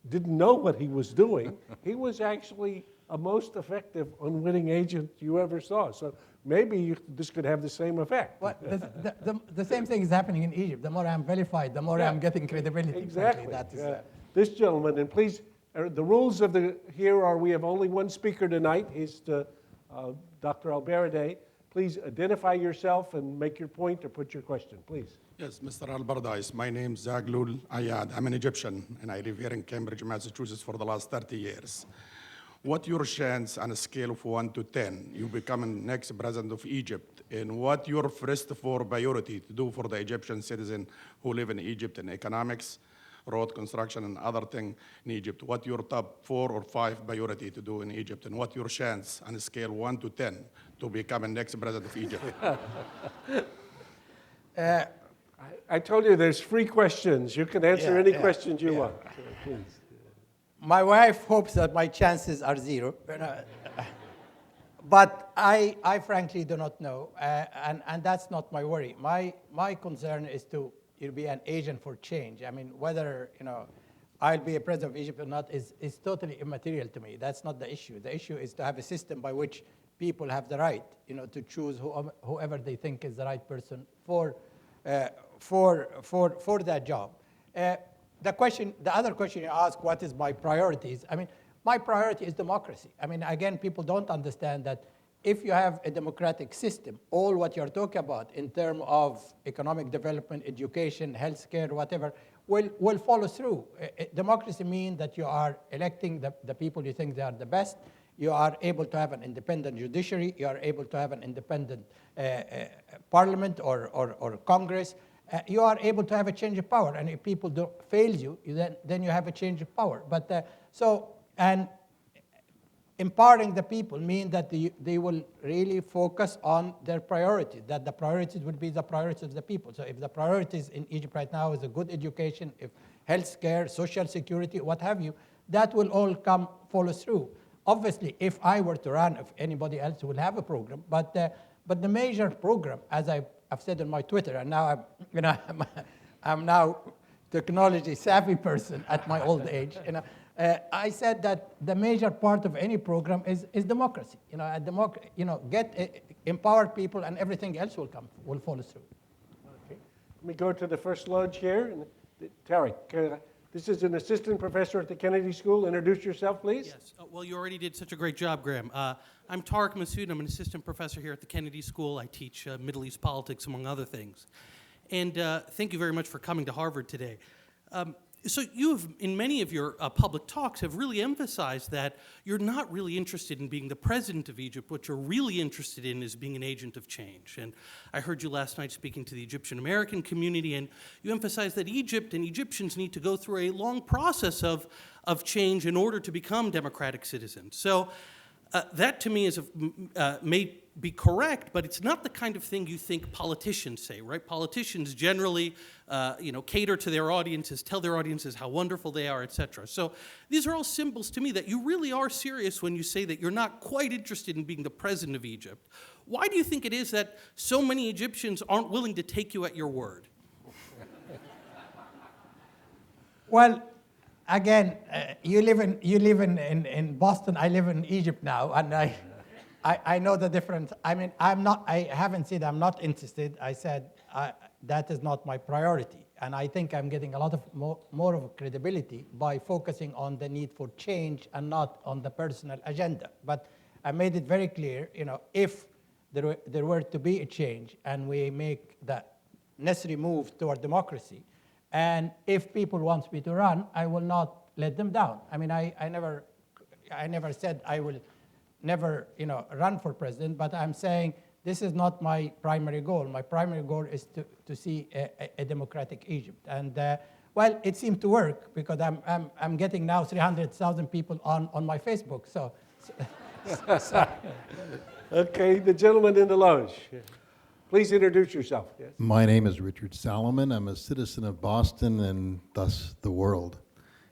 didn't know what he was doing, he was actually a most effective unwitting agent you ever saw. So maybe this could have the same effect. Well, the same thing is happening in Egypt. The more I'm vilified, the more I'm getting credibility. Exactly. This gentleman, and please, the rules of here are we have only one speaker tonight. He's Dr. ElBaradei. Please identify yourself and make your point or put your question, please. Yes, Mr. ElBaradei. My name is Zaglul Ayad. I'm an Egyptian, and I live here in Cambridge, Massachusetts for the last 30 years. What your chance on a scale of 1 to 10, you becoming next president of Egypt, and what your first 4 priority to do for the Egyptian citizen who live in Egypt in economics, road construction, and other thing in Egypt? What your top 4 or 5 priority to do in Egypt, and what your chance on a scale 1 to 10 to become next president of Egypt? I told you there's free questions. You can answer any questions you want. So please. My wife hopes that my chances are 0. But I frankly do not know, and that's not my worry. My concern is to be an agent for change. I mean, whether I'll be a president of Egypt or not is totally immaterial to me. That's not the issue. The issue is to have a system by which people have the right, to choose whoever they think is the right person for that job. The other question you ask, what is my priorities? I mean, my priority is democracy. I mean, again, people don't understand that if you have a democratic system, all what you're talking about in terms of economic development, education, healthcare, whatever, will follow through. Democracy means that you are electing the people you think they are the best. You are able to have an independent judiciary. You are able to have an independent parliament or Congress. You are able to have a change of power, and if people fail you, then you have a change of power. But and empowering the people means that they will really focus on their priorities, that the priorities will be the priorities of the people. So if the priorities in Egypt right now is a good education, if healthcare, social security, what have you, that will all follow through. Obviously, if I were to run, if anybody else will have a program, but the major program, as I've said on my Twitter, and now I'm now technology savvy person at my old age. I said that the major part of any program is democracy. Empower people, and everything else will follow through. Okay. Let me go to the first lodge here. And Tariq, this is an assistant professor at the Kennedy School. Introduce yourself, please. Yes. Well, you already did such a great job, Graham. I'm Tariq Masood. I'm an assistant professor here at the Kennedy School. I teach Middle East politics, among other things. And thank you very much for coming to Harvard today. So you have, in many of your public talks, have really emphasized that you're not really interested in being the president of Egypt. What you're really interested in is being an agent of change. And I heard you last night speaking to the Egyptian American community, and you emphasized that Egypt and Egyptians need to go through a long process of change in order to become democratic citizens. So that to me is may be correct, but it's not the kind of thing you think politicians say, right? Politicians generally, cater to their audiences, tell their audiences how wonderful they are, etc. So these are all symbols to me that you really are serious when you say that you're not quite interested in being the president of Egypt. Why do you think it is that so many Egyptians aren't willing to take you at your word? Well, again, you live in Boston. I live in Egypt now, and I know the difference. I mean, I haven't said I'm not interested. I said that is not my priority. And I think I'm getting a lot of more of credibility by focusing on the need for change and not on the personal agenda. But I made it very clear, if there were to be a change and we make the necessary move toward democracy, and if people want me to run, I will not let them down. I mean, I never said I will never, run for president, but I'm saying this is not my primary goal. My primary goal is to see a democratic Egypt. And well, it seemed to work because I'm getting now 300,000 people on my Facebook. So. Okay, the gentleman in the lounge. Please introduce yourself. Yes. My name is Richard Salomon. I'm a citizen of Boston and thus the world.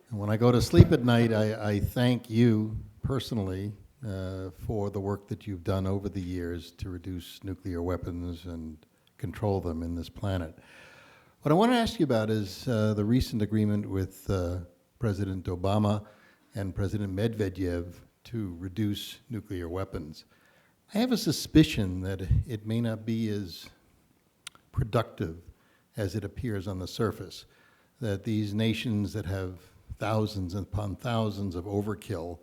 And when I go to sleep at night, I thank you personally for the work that you've done over the years to reduce nuclear weapons and control them in this planet. What I want to ask you about is the recent agreement with President Obama and President Medvedev to reduce nuclear weapons. I have a suspicion that it may not be as productive as it appears on the surface, that these nations that have thousands upon thousands of overkill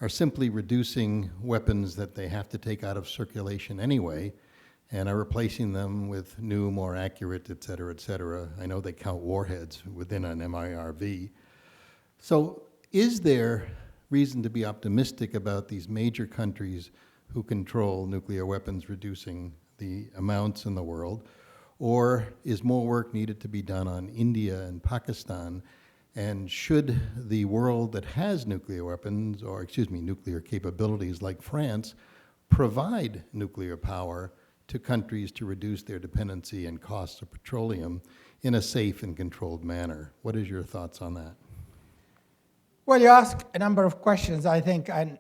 are simply reducing weapons that they have to take out of circulation anyway and are replacing them with new, more accurate, et cetera, et cetera. I know they count warheads within an MIRV. So is there reason to be optimistic about these major countries who control nuclear weapons reducing the amounts in the world? Or is more work needed to be done on India and Pakistan? And should the world that has nuclear weapons, or nuclear capabilities like France, provide nuclear power to countries to reduce their dependency and costs of petroleum in a safe and controlled manner? What is your thoughts on that? Well, you ask a number of questions, I think, and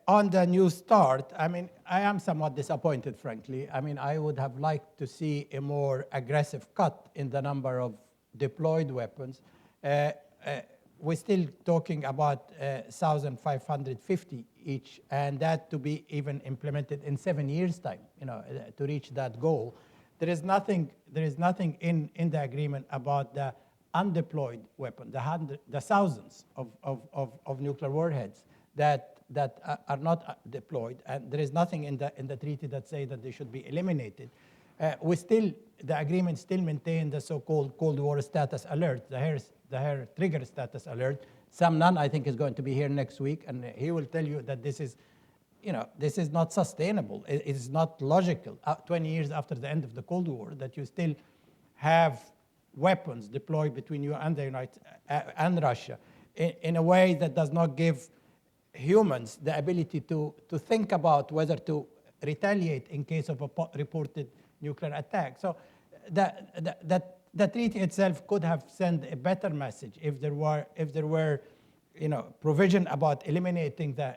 on the New START, I mean, I am somewhat disappointed, frankly. I mean, I would have liked to see a more aggressive cut in the number of deployed weapons. We're still talking about 1,550 each, and that to be even implemented in 7 years' time, to reach that goal. There is nothing in the agreement about the undeployed weapon, the thousands of nuclear warheads that are not deployed, and there is nothing in the treaty that say that they should be eliminated. The agreement still maintains the so-called Cold War status alert, the hair trigger status alert. Sam Nunn, I think, is going to be here next week, and he will tell you that this is not sustainable. It is not logical. 20 years after the end of the Cold War, that you still have weapons deployed between you and the and Russia in a way that does not give humans the ability to think about whether to retaliate in case of a reported nuclear attack. So the treaty itself could have sent a better message if there were provision about eliminating the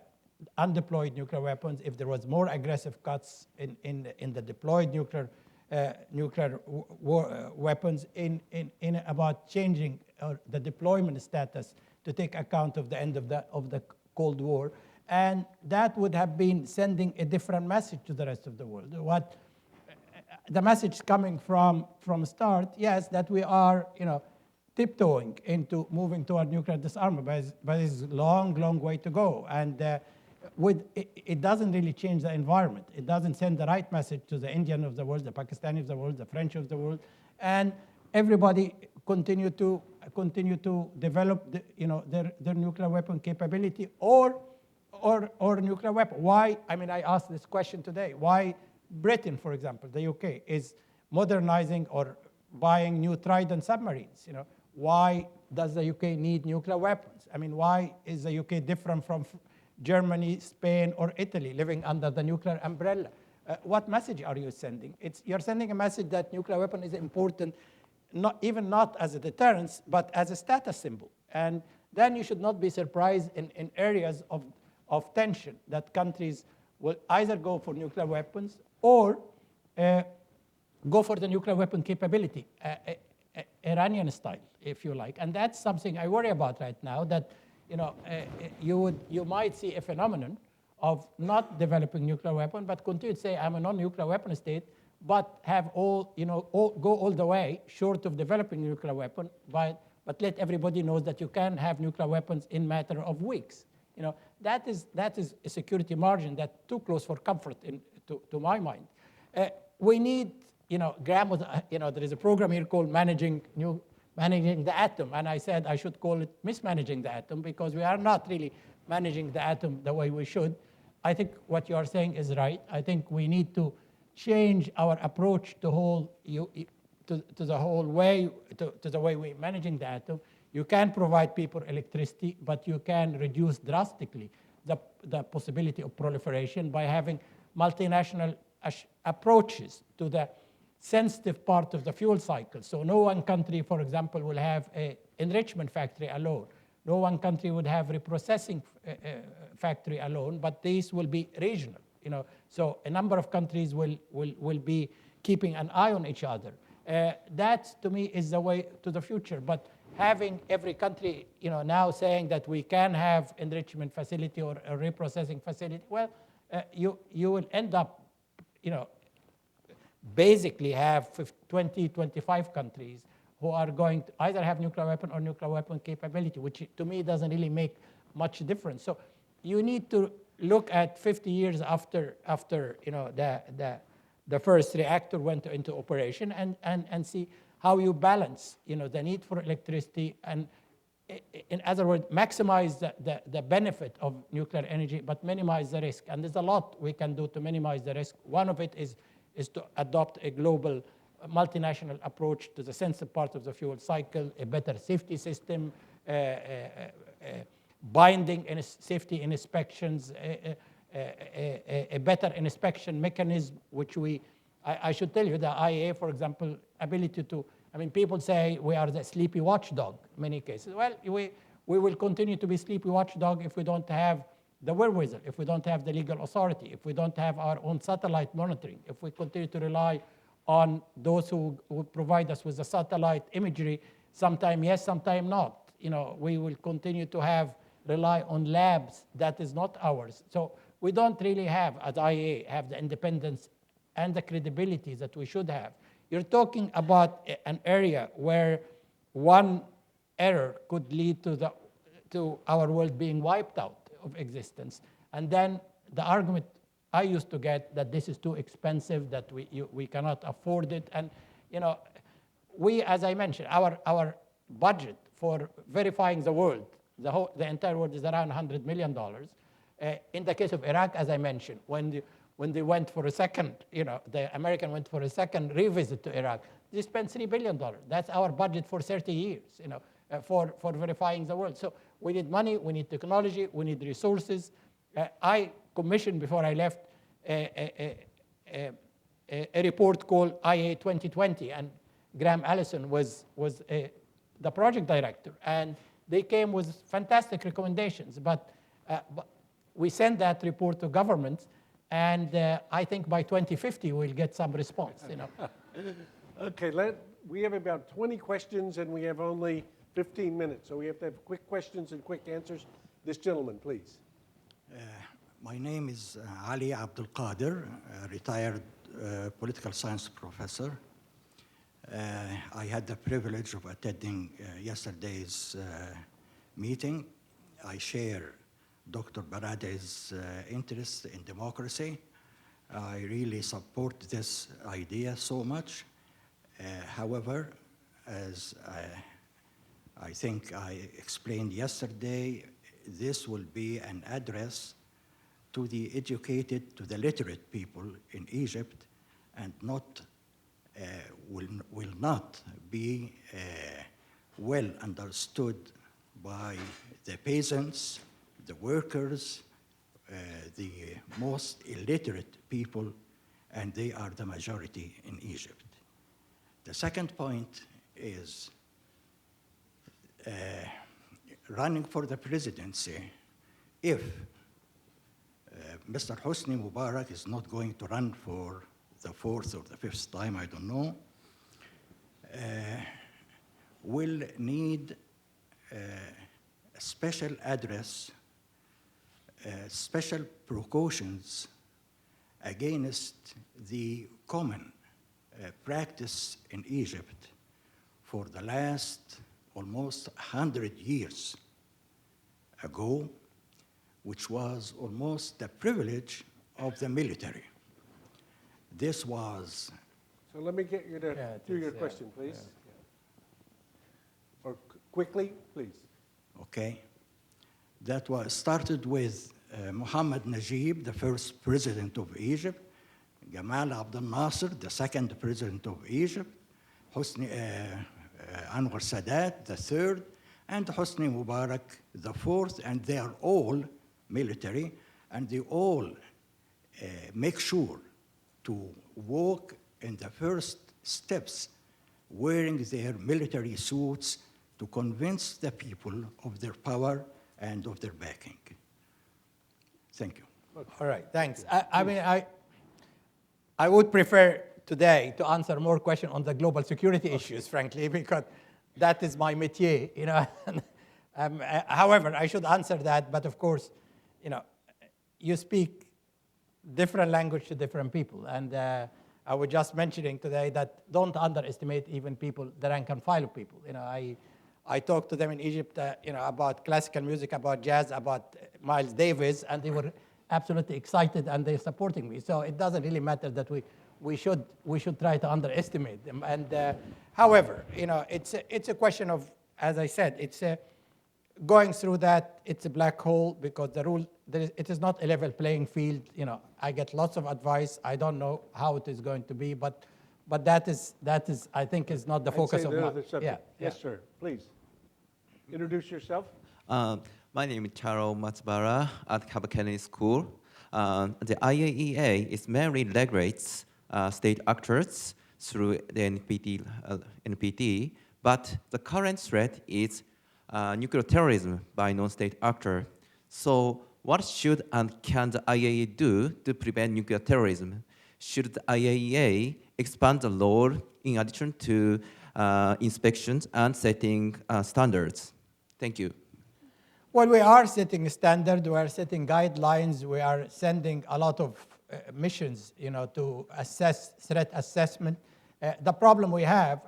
undeployed nuclear weapons, if there was more aggressive cuts in the deployed nuclear weapons, in about changing the deployment status to take account of the end of the Cold War, and that would have been sending a different message to the rest of the world. What the message coming from start, yes, that we are tiptoeing into moving toward nuclear disarmament, but it's a long way to go, and it doesn't really change the environment. It doesn't send the right message to the Indian of the world, the Pakistani of the world, the French of the world, and everybody continue to develop their nuclear weapon capability or nuclear weapon. Why? I mean, I asked this question today. Why Britain, for example, the UK, is modernizing or buying new Trident submarines? Why does the UK need nuclear weapons? I mean, why is the UK different from Germany, Spain, or Italy, living under the nuclear umbrella? What message are you sending? You're sending a message that nuclear weapon is important, not as a deterrence, but as a status symbol. And then you should not be surprised in areas of tension that countries will either go for nuclear weapons or go for the nuclear weapon capability, Iranian style, if you like. And that's something I worry about right now, that you might see a phenomenon of not developing nuclear weapon, but continue to say I'm a non-nuclear weapon state, but have go all the way short of developing nuclear weapon, but let everybody know that you can have nuclear weapons in matter of weeks. That is a security margin that's too close for comfort to my mind. We need, Graham was, there is a program here called Managing the Atom, and I said I should call it Mismanaging the Atom, because we are not really managing the atom the way we should. I think what you are saying is right. I think we need to change our approach to the way we're managing the atom. You can provide people electricity, but you can reduce drastically the possibility of proliferation by having multinational approaches to the sensitive part of the fuel cycle. So no one country, for example, will have an enrichment factory alone. No one country would have reprocessing factory alone, but these will be regional. So a number of countries will be keeping an eye on each other. That, to me, is the way to the future. But having every country, now saying that we can have enrichment facility or a reprocessing facility, well, you will end up, basically have 20, 25 countries who are going to either have nuclear weapon or nuclear weapon capability, which to me doesn't really make much difference. So you need to look at 50 years after the first reactor went into operation and see how you balance the need for electricity and, in other words, maximize the benefit of nuclear energy but minimize the risk. And there's a lot we can do to minimize the risk. One of it is to adopt a global multinational approach to the sensitive part of the fuel cycle, a better safety system, binding safety inspections, a better inspection mechanism, which I should tell you, the IAEA, for example, ability to, people say we are the sleepy watchdog in many cases. Well, we will continue to be sleepy watchdog if we don't have the wherewithal, if we don't have the legal authority, if we don't have our own satellite monitoring, if we continue to rely on those who provide us with the satellite imagery, sometime yes, sometime not. We will continue to rely on labs that is not ours. So we don't really have, at IAEA, have the independence and the credibility that we should have. You're talking about an area where one error could lead to our world being wiped out of existence. And then the argument I used to get that this is too expensive, that we cannot afford it. And we, as I mentioned, our budget for verifying the world, the entire world, is around $100 million. In the case of Iraq, as I mentioned, when they went for a second, the American went for a second revisit to Iraq, they spent $3 billion. That's our budget for 30 years, for verifying the world. So We need money, we need technology, we need resources. I commissioned, before I left, a report called IAEA 2020, and Graham Allison was the project director, and they came with fantastic recommendations. But we sent that report to governments, and I think by 2050 we'll get some response. Okay, we have about 20 questions, and we have only 15 minutes, so we have to have quick questions and quick answers. This gentleman, please. My name is Ali Abdul Qadir, a retired political science professor. I had the privilege of attending yesterday's meeting. I share Dr. Baradei's interest in democracy. I really support this idea so much. However, as I think I explained yesterday, this will be an address to the educated, to the literate people in Egypt, and will not be well understood by the peasants, the workers, the most illiterate people, and they are the majority in Egypt. The second point is running for the presidency. If Mr. Hosni Mubarak is not going to run for the fourth or the fifth time, I don't know, will need a special address, special precautions against the common practice in Egypt for the last almost 100 years ago, which was almost the privilege of the military. This was... So let me get you to do your question, please. Or quickly, please. Okay. That was started with Mohamed Najib, the first president of Egypt, Gamal Abdel Nasser, the second president of Egypt, Anwar Sadat, the third, and Hosni Mubarak, the fourth, and they are all military, and they all make sure to walk in the first steps wearing their military suits to convince the people of their power and of their backing. Thank you. All right, thanks. I would prefer today to answer more questions on the global security issues, frankly, because that is my métier, However, I should answer that, but of course, you speak different language to different people, and I was just mentioning today that don't underestimate even people, the rank and file of people. I talked to them in Egypt, about classical music, about jazz, about Miles Davis, and they were absolutely excited, and they're supporting me. So it doesn't really matter that we should try to underestimate them. And however, it's a question of, as I said, it's going through that. It's a black hole because it is not a level playing field. I get lots of advice. I don't know how it is going to be, but that is I think is not the focus of my. Yes, sir. Please introduce yourself. My name is Charo Matsubara at Harvard Kennedy School. The IAEA is mainly regulates state actors through the NPT, but the current threat is nuclear terrorism by non-state actor. So what should and can the IAEA do to prevent nuclear terrorism? Should the IAEA expand the law in addition to inspections and setting standards? Thank you. Well, we are setting a standard, we are setting guidelines, we are sending a lot of missions, to assess threat assessment. The problem we have,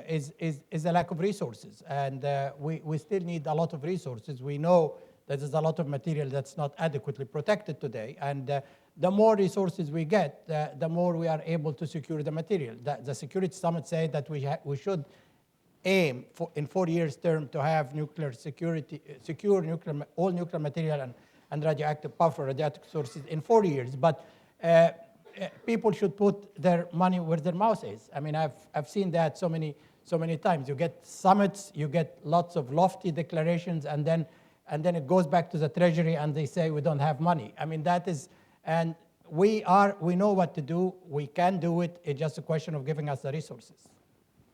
is a lack of resources, and we still need a lot of resources. We know that there's a lot of material that's not adequately protected today, and the more resources we get, the more we are able to secure the material. The Security Summit said that we should aim in 4 years' term to have nuclear security, all nuclear material and radioactive powerful radioactive sources in 4 years. But people should put their money where their mouth is. I've seen that so many times. You get summits, you get lots of lofty declarations, and then and then it goes back to the treasury and they say we don't have money. I mean, that is, and we know what to do, we can do it, it's just a question of giving us the resources.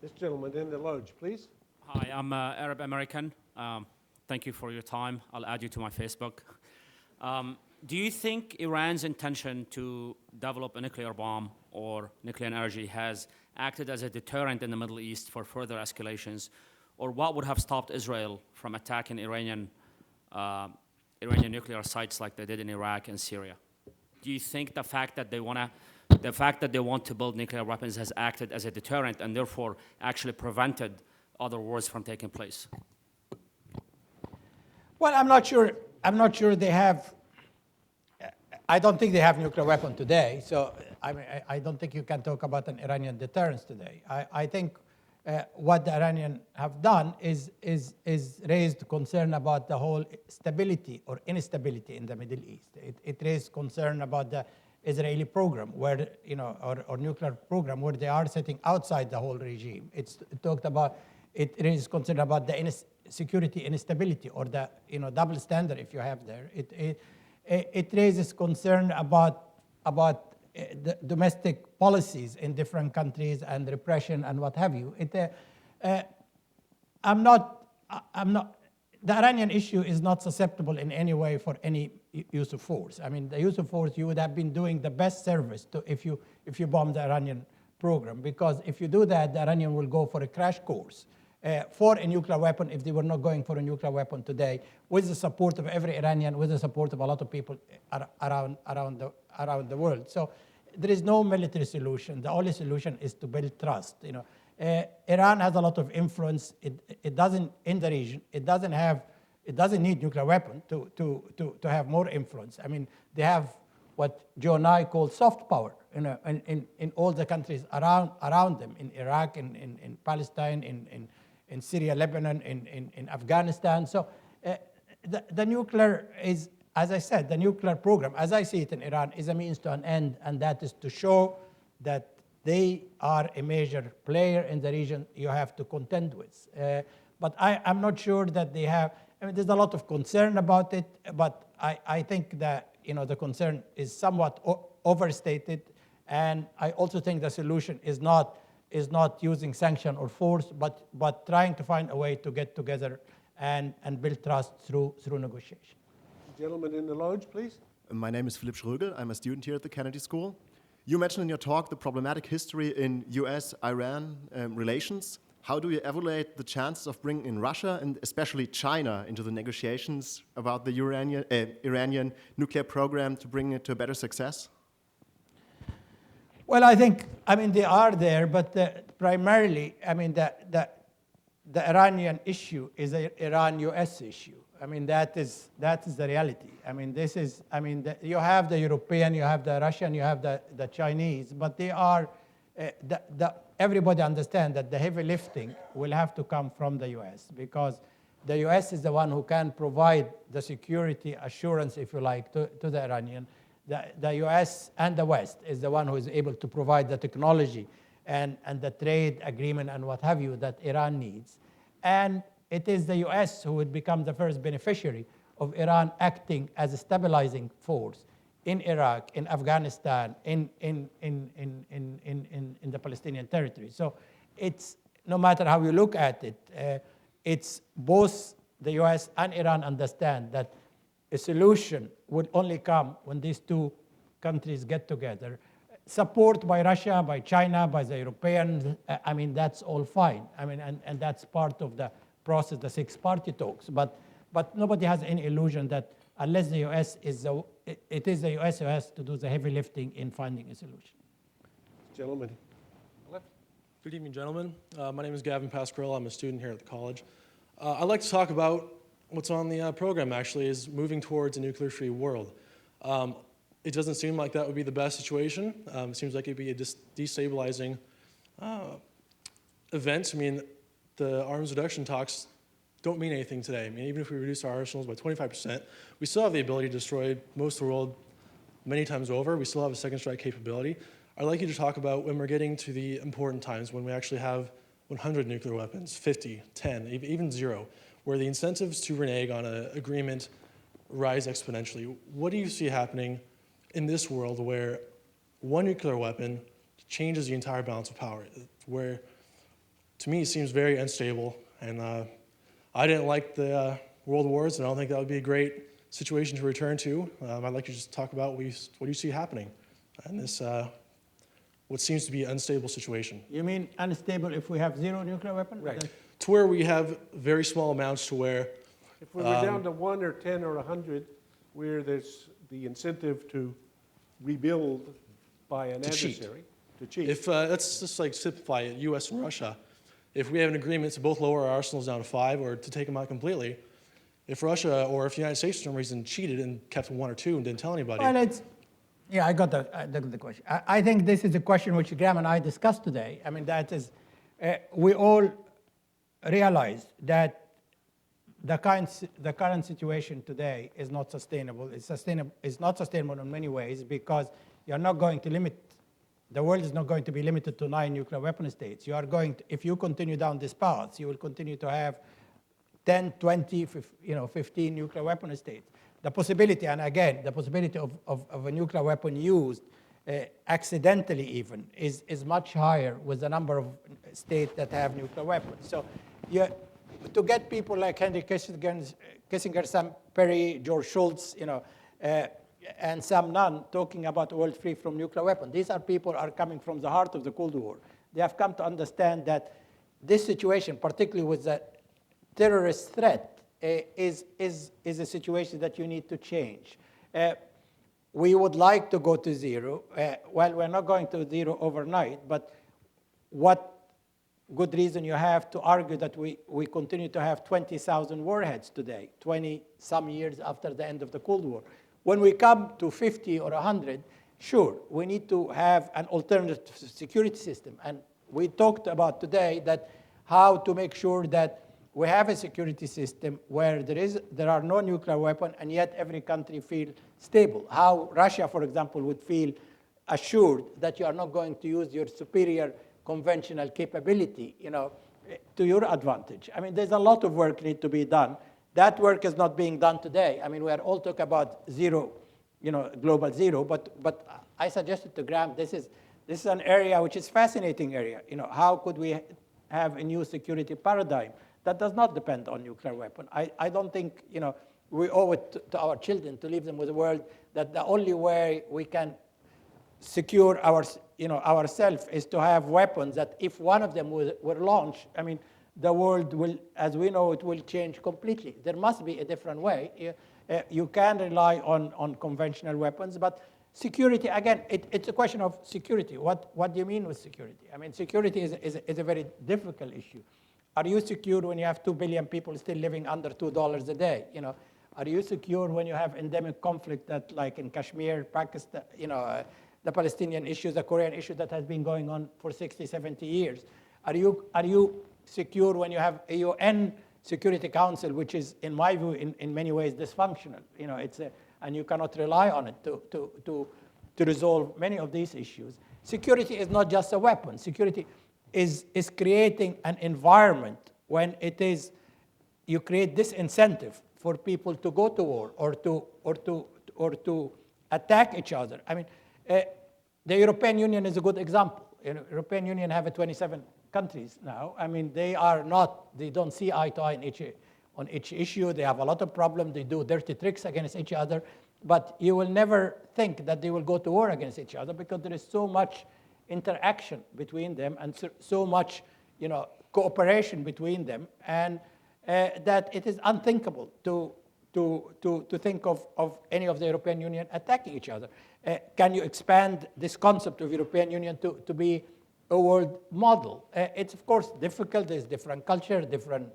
This gentleman in the lodge, please. Hi, I'm Arab American. Thank you for your time. I'll add you to my Facebook. Do you think Iran's intention to develop a nuclear bomb or nuclear energy has acted as a deterrent in the Middle East for further escalations? Or what would have stopped Israel from attacking Iranian nuclear sites like they did in Iraq and Syria? Do you think the fact that they want to build nuclear weapons has acted as a deterrent and therefore actually prevented other wars from taking place? Well, I'm not sure they have. I don't think they have nuclear weapon today. So I mean, I don't think you can talk about an Iranian deterrence today. I think what the Iranians have done is raised concern about the whole stability or instability in the Middle East. It raised concern about the Israeli program, where or nuclear program, where they are sitting outside the whole regime. It raised concern about the security instability or the double standard if you have there. It raises concern about the domestic policies in different countries and repression and what have you. I'm not. The Iranian issue is not susceptible in any way for any use of force. I mean, the use of force, you would have been doing the best service if you bomb the Iranian program, because if you do that, the Iranian will go for a crash course for a nuclear weapon if they were not going for a nuclear weapon today, with the support of every Iranian, with the support of a lot of people around the world. So there is no military solution. The only solution is to build trust. Iran has a lot of influence. It doesn't in the region. It doesn't need nuclear weapon to have more influence. I mean, they have what Joe and I call soft power. In all the countries around them, in Iraq, in Palestine, in Syria, Lebanon, in Afghanistan. So the nuclear is, as I said, the nuclear program, as I see it in Iran, is a means to an end, and that is to show that they are a major player in the region you have to contend with. But I'm not sure that they have. I mean, there's a lot of concern about it, but I think that the concern is somewhat overstated, and I also think the solution is not using sanction or force, but trying to find a way to get together and build trust through negotiation. Gentleman in the lodge, please. My name is Philipp Schrögel. I'm a student here at the Kennedy School. You mentioned in your talk the problematic history in US-Iran relations. How do you evaluate the chances of bringing in Russia and especially China into the negotiations about the Iranian nuclear program to bring it to a better success? Well, I mean, they are there, but primarily, I mean, the Iranian issue is an Iran-US issue. I mean, that is the reality. I mean, you have the European, you have the Russian, you have the Chinese, but they are, everybody understands that the heavy lifting will have to come from the US, because the US is the one who can provide the security assurance, if you like, to the Iranian. The US and the West is the one who is able to provide the technology and the trade agreement and what have you that Iran needs. And it is the US who would become the first beneficiary of Iran acting as a stabilizing force in Iraq, in Afghanistan, in the Palestinian territory. So it's, no matter how you look at it, it's both the US and Iran understand that a solution would only come when these two countries get together. Support by Russia, by China, by the Europeans, I mean, that's all fine. I mean, and that's part of the process, the six-party talks. But nobody has any illusion that unless the US it is the US who has to do the heavy lifting in finding a solution. Gentlemen. Good evening, gentlemen. My name is Gavin Pasquarello. I'm a student here at the college. I'd like to talk about what's on the program, actually, is moving towards a nuclear-free world. It doesn't seem like that would be the best situation. It seems like it'd be a destabilizing event. I mean, the arms reduction talks don't mean anything today. I mean, even if we reduce our arsenals by 25%, we still have the ability to destroy most of the world many times over. We still have a second strike capability. I'd like you to talk about when we're getting to the important times, when we actually have 100 nuclear weapons, 50, 10, even 0. where the incentives to renege on an agreement rise exponentially. What do you see happening in this world where one nuclear weapon changes the entire balance of power, where to me seems very unstable, and I didn't like the world wars, and I don't think that would be a great situation to return to. I'd like to just talk about what you see happening in this what seems to be an unstable situation. You mean unstable if we have zero nuclear weapon? Right. To where we have very small amounts to where If we were down to 1 or 10 or 100, where there's the incentive to rebuild by an adversary, to cheat. If let's just like simplify it, U.S. and Russia. If we have an agreement to both lower our arsenals down to 5 or to take them out completely, if Russia or if the United States for some reason cheated and kept 1 or 2 and didn't tell anybody. Well, yeah, I got the question. I think this is a question which Graham and I discussed today. I mean, that is, we all realize that the current situation today is not sustainable. It's not sustainable in many ways because you're not going to limit, the world is not going to be limited to 9 nuclear weapon states. You are going to, if you continue down this path, you will continue to have 10, 20, 15 nuclear weapon states. The possibility, and again, the possibility of a nuclear weapon used accidentally even is much higher with the number of states that have nuclear weapons. So to get people like Henry Kissinger, Sam Perry, George Shultz, and Sam Nunn talking about a world free from nuclear weapons, these are people are coming from the heart of the Cold War. They have come to understand that this situation, particularly with the terrorist threat, is a situation that you need to change. We would like to go to zero. Well, we're not going to zero overnight, but what good reason you have to argue that we continue to have 20,000 warheads today, 20-some years after the end of the Cold War. When we come to 50 or 100, sure, we need to have an alternative security system. And we talked about today that how to make sure that we have a security system where there are no nuclear weapons, and yet every country feels stable. How Russia, for example, would feel assured that you are not going to use your superior conventional capability, to your advantage. I mean, there's a lot of work need to be done. That work is not being done today. I mean, we are all talking about zero, global zero, but I suggested to Graham, this is an area which is fascinating area. How could we have a new security paradigm that does not depend on nuclear weapon? I don't think, we owe it to our children to leave them with a world that the only way we can secure ourselves is to have weapons that if one of them were launched, I mean, the world will, as we know, it will change completely. There must be a different way. You can rely on conventional weapons, but security, again, it's a question of security. What do you mean with security? I mean, security is a very difficult issue. Are you secure when you have 2 billion people still living under $2 a day? Are you secure when you have endemic conflict that, like in Kashmir, Pakistan, the Palestinian issue, the Korean issue that has been going on for 60, 70 years? Are you secure when you have a UN Security Council, which is, in my view, in many ways dysfunctional? And you cannot rely on it to resolve many of these issues. Security is not just a weapon. Security is creating an environment when you create disincentive for people to go to war or to attack each other. I mean, the European Union is a good example. European Union have 27 countries now. I mean, they don't see eye to eye on each issue. They have a lot of problems. They do dirty tricks against each other. But you will never think that they will go to war against each other because there is so much interaction between them and so much, cooperation between them, and that it is unthinkable to think of any of the European Union attacking each other. Can you expand this concept of European Union to be a world model? It's of course difficult. There's different culture, different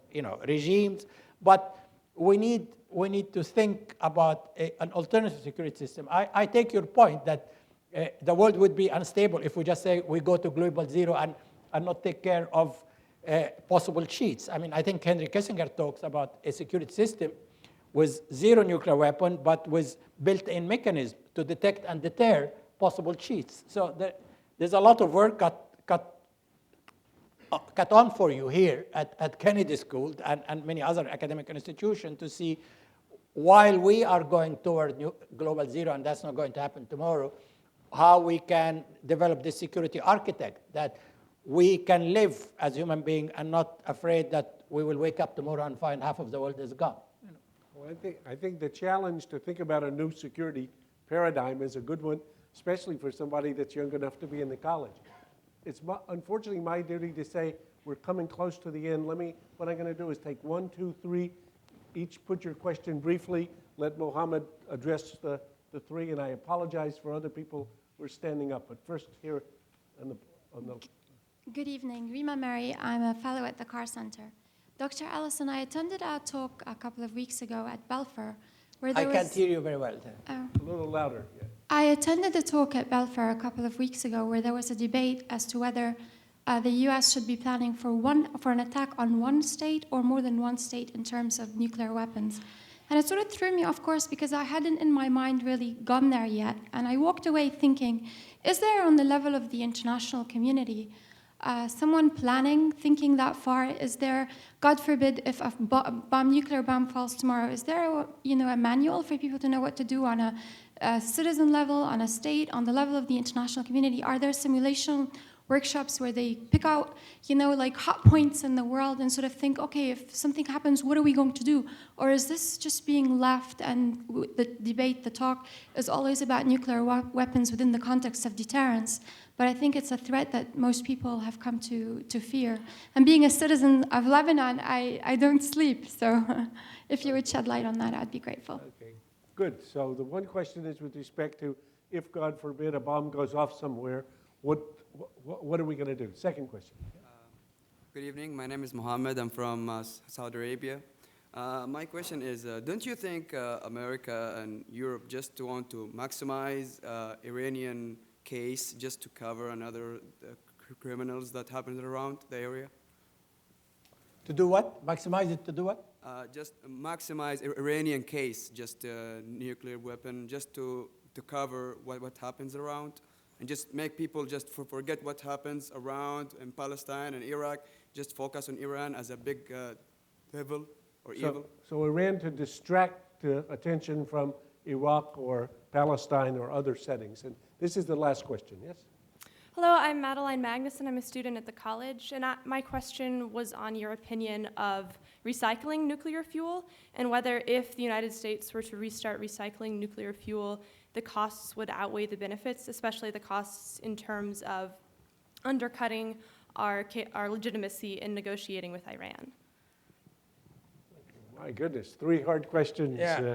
regimes, but we need to think about an alternative security system. I take your point that the world would be unstable if we just say we go to global zero and not take care of possible cheats. I mean, I think Henry Kissinger talks about a security system with zero nuclear weapon, but with built-in mechanism to detect and deter possible cheats. So there's a lot of work cut cut on for you here at Kennedy School and many other academic institutions to see, while we are going toward global zero, and that's not going to happen tomorrow, how we can develop this security architect that we can live as human beings and not afraid that we will wake up tomorrow and find half of the world is gone. Well, I think the challenge to think about a new security paradigm is a good one, especially for somebody that's young enough to be in the college. It's unfortunately my duty to say we're coming close to the end. What I'm going to do is take 1, 2, 3, each put your question briefly, let Mohamed address the three, and I apologize for other people who are standing up. But first here on the Good evening, Rima Mary. I'm a fellow at the Carr Center. Dr. Ellison, I attended a talk a couple of weeks ago at Belfer where there I can't hear you very well. Oh. A little louder. Yeah. I attended a talk at Belfer a couple of weeks ago where there was a debate as to whether the U.S. should be planning for an attack on one state or more than one state in terms of nuclear weapons. And it sort of threw me off course because I hadn't in my mind really gone there yet. And I walked away thinking, is there on the level of the international community someone planning, thinking that far? Is there, God forbid, if a nuclear bomb falls tomorrow, is there a manual for people to know what to do on a citizen level, on a state, on the level of the international community? Are there simulation workshops where they pick out, like hot points in the world and sort of think, okay, if something happens, what are we going to do? Or is this just being left and the debate, the talk is always about nuclear weapons within the context of deterrence? But I think it's a threat that most people have come to fear. And being a citizen of Lebanon, I don't sleep. So if you would shed light on that, I'd be grateful. Okay, good. So the one question is with respect to if, God forbid, a bomb goes off somewhere, what are we going to do? Second question. Good evening. My name is Mohamed. I'm from Saudi Arabia. My question is, don't you think America and Europe just want to maximize Iranian case just to cover another criminals that happen around the area? To do what? Maximize it to do what? Just maximize Iranian case, just a nuclear weapon, just to cover what happens around, and just make people just forget what happens around in Palestine and Iraq, just focus on Iran as a big devil or evil. So Iran to distract attention from Iraq or Palestine or other settings. And this is the last question, yes? Hello, I'm Madeline Magnuson. I'm a student at the college, and my question was on your opinion of recycling nuclear fuel and whether if the United States were to restart recycling nuclear fuel, the costs would outweigh the benefits, especially the costs in terms of undercutting our legitimacy in negotiating with Iran. My goodness, three hard questions. Yeah.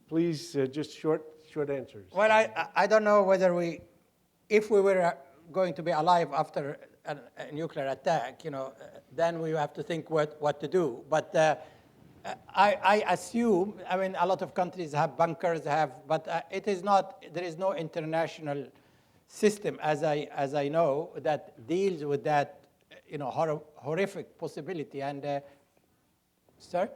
Please, just short answers. Well, I don't know whether if we were going to be alive after a nuclear attack, then we have to think what to do. But I assume, a lot of countries have bunkers, but it is not. There is no international system, as I know, that deals with that, horrific possibility. And, sir.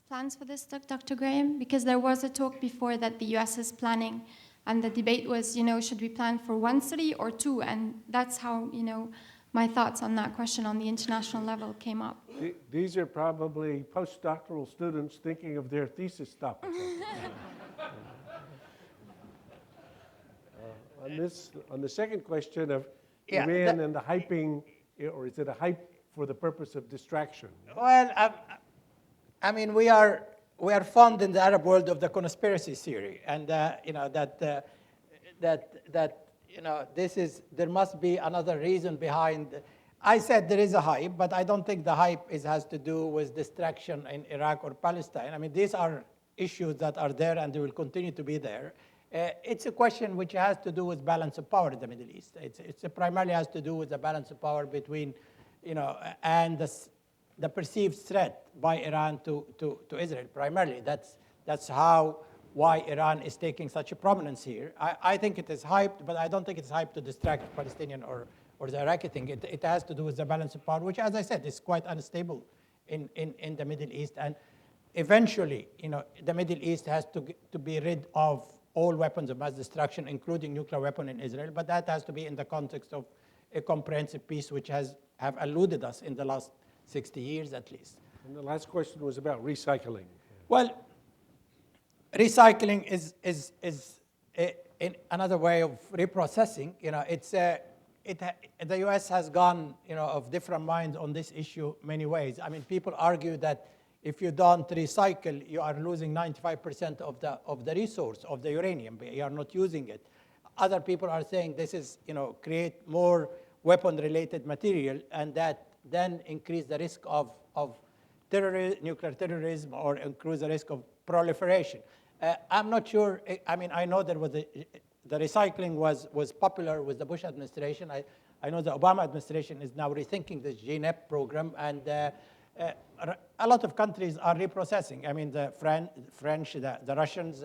Plans for this, Dr. Graham? Because there was a talk before that the U.S. is planning, and the debate was, should we plan for one city or two? And that's how, my thoughts on that question on the international level came up. These are probably postdoctoral students thinking of their thesis topics. On the second question of Iran and the hyping, or is it a hype for the purpose of distraction? Well, we are fond in the Arab world of the conspiracy theory, and there must be another reason behind. I said there is a hype, but I don't think the hype has to do with distraction in Iraq or Palestine. These are issues that are there and they will continue to be there. It's a question which has to do with balance of power in the Middle East. It primarily has to do with the balance of power between, and the perceived threat by Iran to Israel, primarily. That's why Iran is taking such a prominence here. I think it is hyped, but I don't think it's hyped to distract Palestinian or the Iraqi thing. It has to do with the balance of power, which, as I said, is quite unstable in the Middle East. And eventually, the Middle East has to be rid of all weapons of mass destruction, including nuclear weapon in Israel, but that has to be in the context of a comprehensive peace which has have eluded us in the last 60 years at least. And the last question was about recycling. Well, recycling is in another way of reprocessing. You know, the U.S. has gone, of different minds on this issue many ways. I mean, people argue that if you don't recycle, you are losing 95% of the resource of the uranium. You are not using it. Other people are saying this is, create more weapon-related material, and that then increase the risk of nuclear terrorism, or increase the risk of proliferation. I'm not sure. I mean, I know there was the recycling was popular with the Bush administration. I know the Obama administration is now rethinking this GNEP program, and a lot of countries are reprocessing. I mean, the French, the Russians.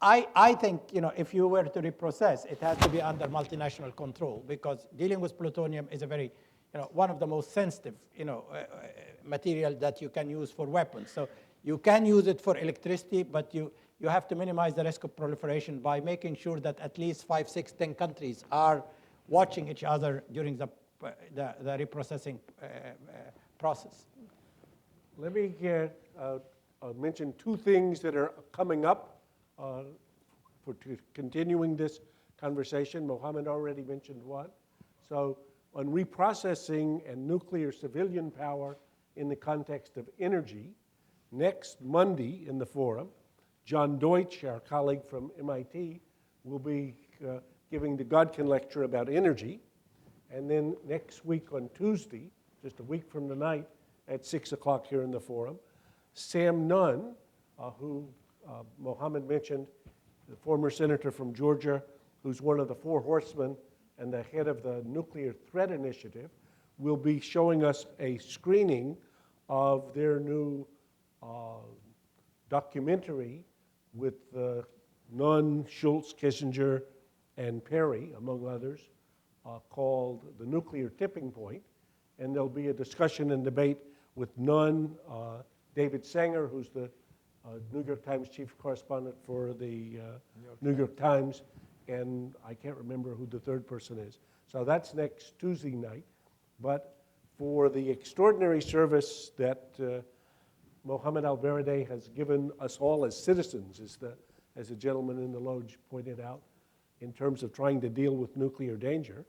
I think, if you were to reprocess, it has to be under multinational control, because dealing with plutonium is a very, one of the most sensitive, material that you can use for weapons. So you can use it for electricity, but you have to minimize the risk of proliferation by making sure that at least 5, 6, 10 countries are watching each other during the reprocessing process. Let me mention two things that are coming up for continuing this conversation. Mohamed already mentioned one. So on reprocessing and nuclear civilian power in the context of energy, next Monday in the forum, John Deutsch, our colleague from MIT, will be giving the Godkin lecture about energy. And then next week on Tuesday, just a week from tonight, at 6 o'clock here in the forum, Sam Nunn, who Mohamed mentioned, the former senator from Georgia, who's one of the four horsemen and the head of the Nuclear Threat Initiative, will be showing us a screening of their new documentary with Nunn, Schultz, Kissinger, and Perry, among others, called The Nuclear Tipping Point. And there'll be a discussion and debate with Nunn, David Sanger, who's the New York Times chief correspondent for the New York Times, and I can't remember who the third person is. So that's next Tuesday night. But for the extraordinary service that Mohamed ElBaradei has given us all as citizens, as the gentleman in the loge pointed out, in terms of trying to deal with nuclear danger,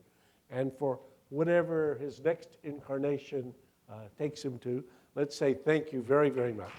and for whatever his next incarnation takes him to, let's say thank you very, very much.